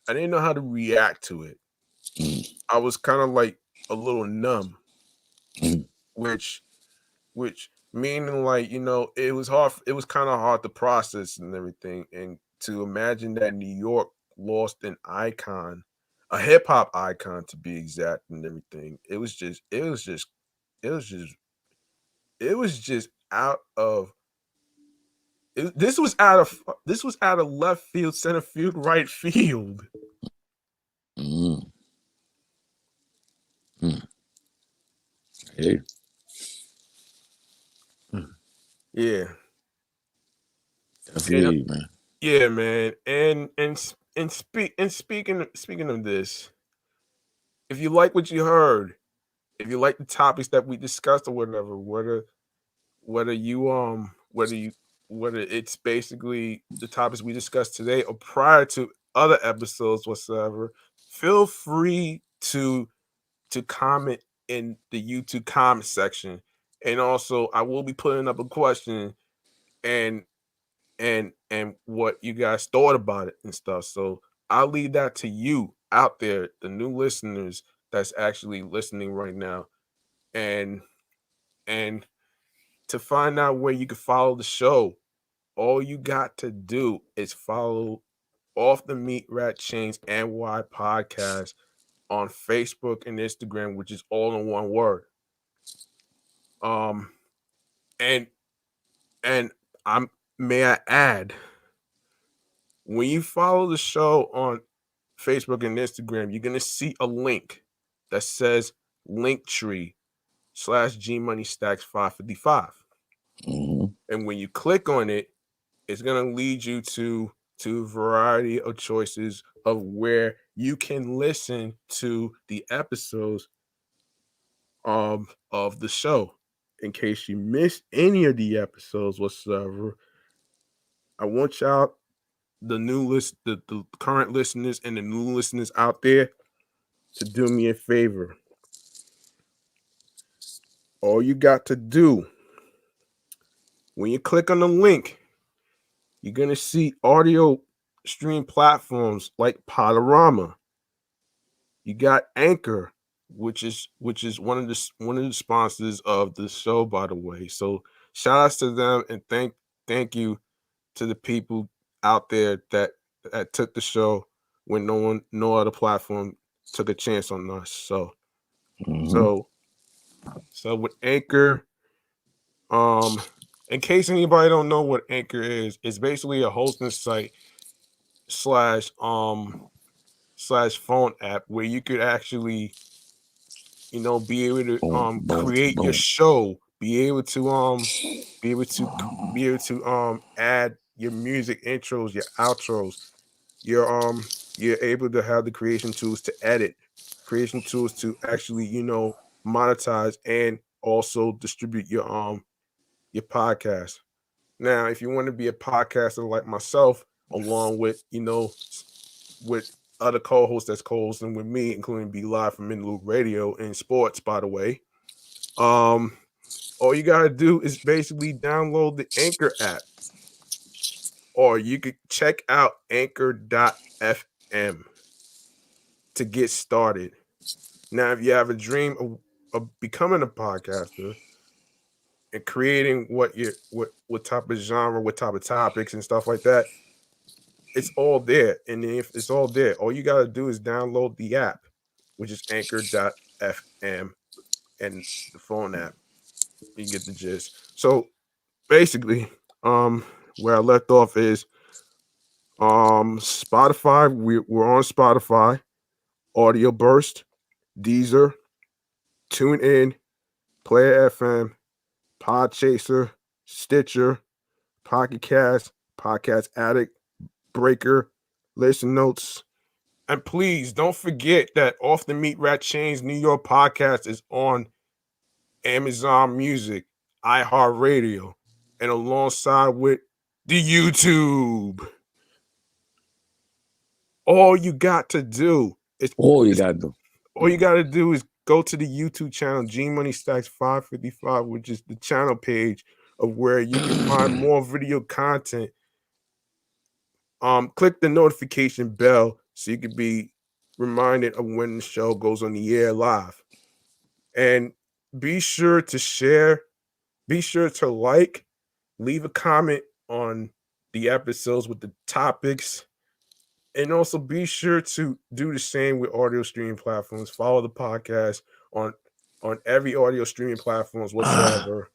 react to it. Mm. I was kind of like a little numb, Mm. which meaning like it was hard. It was kind of hard to process and everything, and to imagine that New York lost an icon, a hip hop icon to be exact, and everything. It was just out of. This was out of left field, center field, right field. Mm. Mm. Hey. Yeah, I feel you, man. yeah, man. Speaking of this, if you like what you heard, if you like the topics that we discussed or whatever, whether you whether it's basically the topics we discussed today or prior to other episodes whatsoever, feel free to comment in the YouTube comment section. And also I will be putting up a question and what you guys thought about it and stuff. So I'll leave that to you out there, the new listeners that's actually listening right now. And and to find out where you can follow the show, all you got to do is follow Off the Meatrack Chainz NY podcast on Facebook and Instagram, which is all in one word. Um and and I'm may I add, when you follow the show on Facebook and Instagram, you're gonna see a link that says Linktree/G Money Stacks 555. Mm-hmm. And when you click on it, it's gonna lead you to a variety of choices of where you can listen to the episodes of the show. In case you missed any of the episodes whatsoever, I want y'all, the current listeners and the new listeners out there, to do me a favor. All you got to do, when you click on the link, you're gonna see audio stream platforms like Podorama. You got Anchor, which is one of the sponsors of the show, by the way. So shout outs to them, and thank you to the people out there that took the show when no other platform took a chance on us. Mm-hmm. So with Anchor, in case anybody don't know what Anchor is, it's basically a hosting site slash phone app where you could actually be able to Boom, boom, create your boom. show, be able to add your music intros, your outros, you're able to have the creation tools to edit, creation tools to actually monetize and also distribute your podcast. Now, if you want to be a podcaster like myself, along with with other co-hosts that's co-hosting with me, including Be Live from Interlude Radio and Sports, by the way, all you gotta do is basically download the Anchor app, or you could check out Anchor.fm to get started. Now, if you have a dream of becoming a podcaster and creating what type of genre, what type of topics and stuff like that, it's all there. And if it's all there, all you gotta do is download the app, which is Anchor.fm, and the phone app. You get the gist. So basically, where I left off is Spotify, we're on Spotify, Audio Burst, Deezer, TuneIn, Player FM, Podchaser, Stitcher, Pocket Cast, Podcast Addict, Breaker, Listen Notes. And please don't forget that Off the Meatrack Chainz New York podcast is on Amazon Music, iHeartRadio, and alongside with the YouTube. All you got to do is All you gotta do. all you got to do is go to the YouTube channel G Money Stacks 555, which is the channel page of where you can find more video content. Click the notification bell so you can be reminded of when the show goes on the air live. And be sure to share, be sure to like, leave a comment on the episodes with the topics, and also be sure to do the same with audio streaming platforms. Follow the podcast on every audio streaming platforms whatsoever.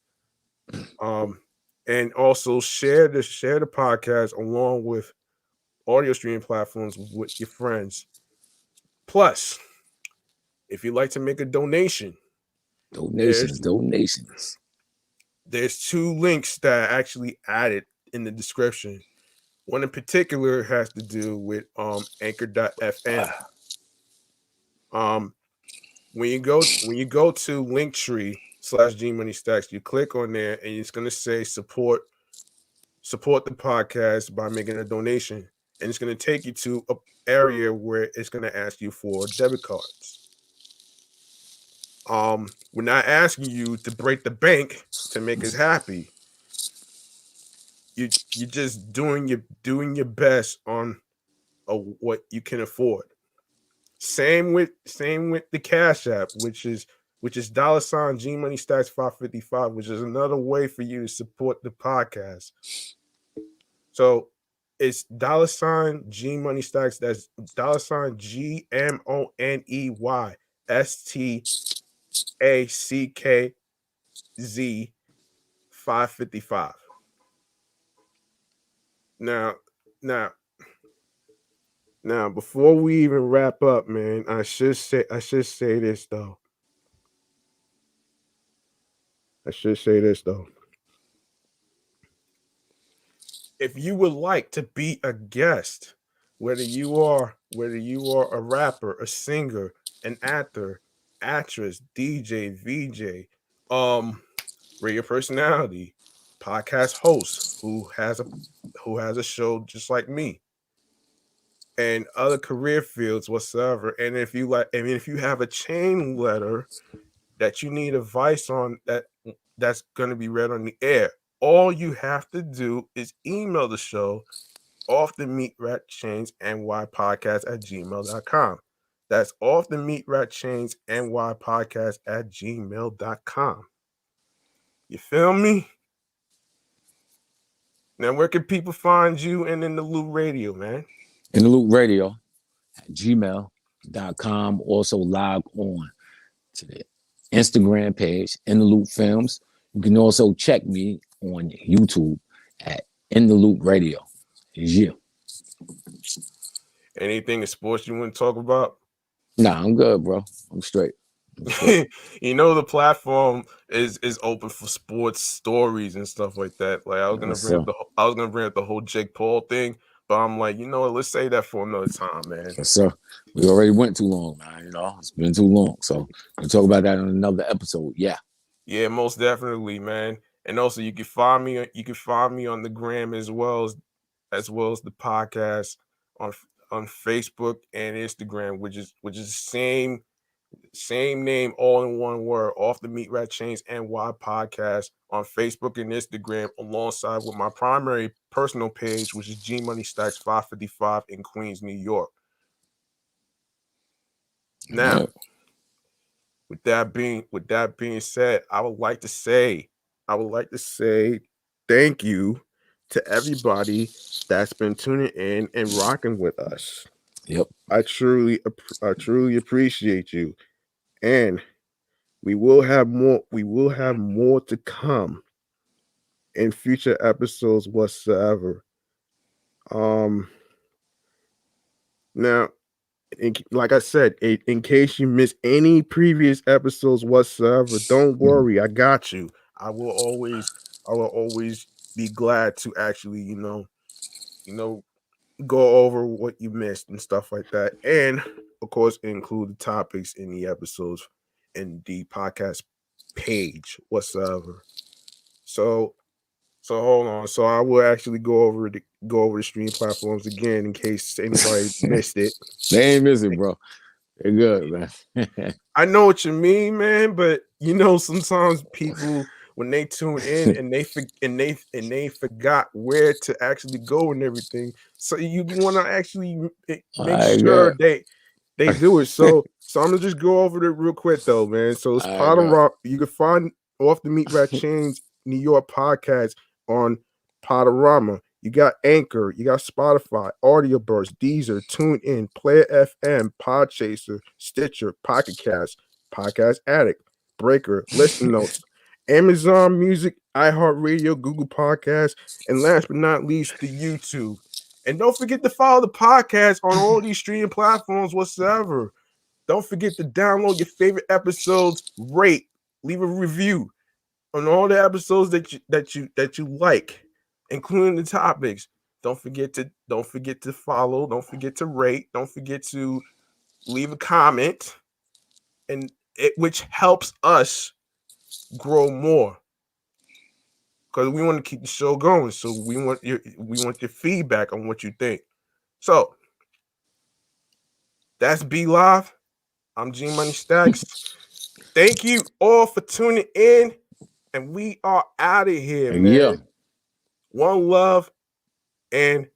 And also share the podcast along with audio streaming platforms with your friends. Plus, if you'd like to make a donation, Donations. there's 2 links that I actually added in the description. One in particular has to do with anchor.fm. When you go to Linktree/G Money Stacks, you click on there and it's gonna say support the podcast by making a donation. And it's gonna take you to an area where it's gonna ask you for debit cards. We're not asking you to break the bank to make us happy. You're just doing your best on what you can afford. Same with the Cash App, which is $ G Money Stacks 555, which is another way for you to support the podcast. So it's $ G Money Stacks. That's $ GMONEYSTACKZ 555. Now, before we even wrap up, man, I should say this though. If you would like to be a guest, whether you are a rapper, a singer, an actor, actress, DJ, VJ, radio personality, podcast host who has a show just like me, and other career fields whatsoever. And if you have a chain letter that you need advice on that's going to be read on the air, all you have to do is email the show off the Meatrack Chainz NY podcast at gmail.com. That's off the Meatrack Chainz NY podcast at gmail.com. You feel me? Now, where can people find you and In the Loop Radio, man? In the Loop Radio at gmail.com. Also log on to the Instagram page, In the Loop Films. You can also check me on YouTube at In the Loop Radio. Yeah. Anything in sports you want to talk about? Nah, I'm good, bro. I'm straight. You know, the platform is open for sports stories and stuff like that. Like I was gonna bring up the whole Jake Paul thing, but I'm like, you know what? Let's save that for another time, man. Yes, sir. We already went too long, man. You know, it's been too long. So we'll talk about that in another episode. Yeah. Yeah, most definitely, man. And also, you can find me on the gram as well as the podcast on Facebook and Instagram, which is the same name, all in one word, Off the Meatrack Chainz NY podcast on Facebook and Instagram, alongside with my primary personal page, which is G Money Stacks 555 in Queens, New York. Now, with that being said, I would like to say thank you to everybody that's been tuning in and rocking with us. Yep. I truly appreciate you. And we will have more to come in future episodes whatsoever. Now, like I said, in case you miss any previous episodes whatsoever, don't worry, I got you. I will always, I will always be glad to actually, you know, go over what you missed and stuff like that, and of course, include the topics in the episodes in the podcast page whatsoever. So, so hold on. So I will actually go over the stream platforms again in case anybody missed it. They ain't missing, bro. They're good, man. I know what you mean, man, but sometimes people when they tune in and they forgot where to actually go and everything. So you want to actually make I sure got. they do it. So I'm gonna just go over it real quick though, man. So it's I Pot and got. Rock. You can find off the Meatrack Chainz New York podcast on Podorama. You got Anchor, you got Spotify, Audio Burst, Deezer, TuneIn, Player FM, Podchaser, Stitcher, Pocket Cast, Podcast Addict, Breaker, Listen Notes, Amazon Music, iHeartRadio, Google Podcasts, and last but not least, the YouTube. And don't forget to follow the podcast on all these streaming platforms whatsoever. Don't forget to download your favorite episodes, rate, leave a review on all the episodes that you like, including the topics. Don't forget to follow. Don't forget to rate. Don't forget to leave a comment, and which helps us grow more because we want to keep the show going. So we want your feedback on what you think. So that's Be Live. I'm G Money Stacks. Thank you all for tuning in, and we are out of here, Yeah. man. One love and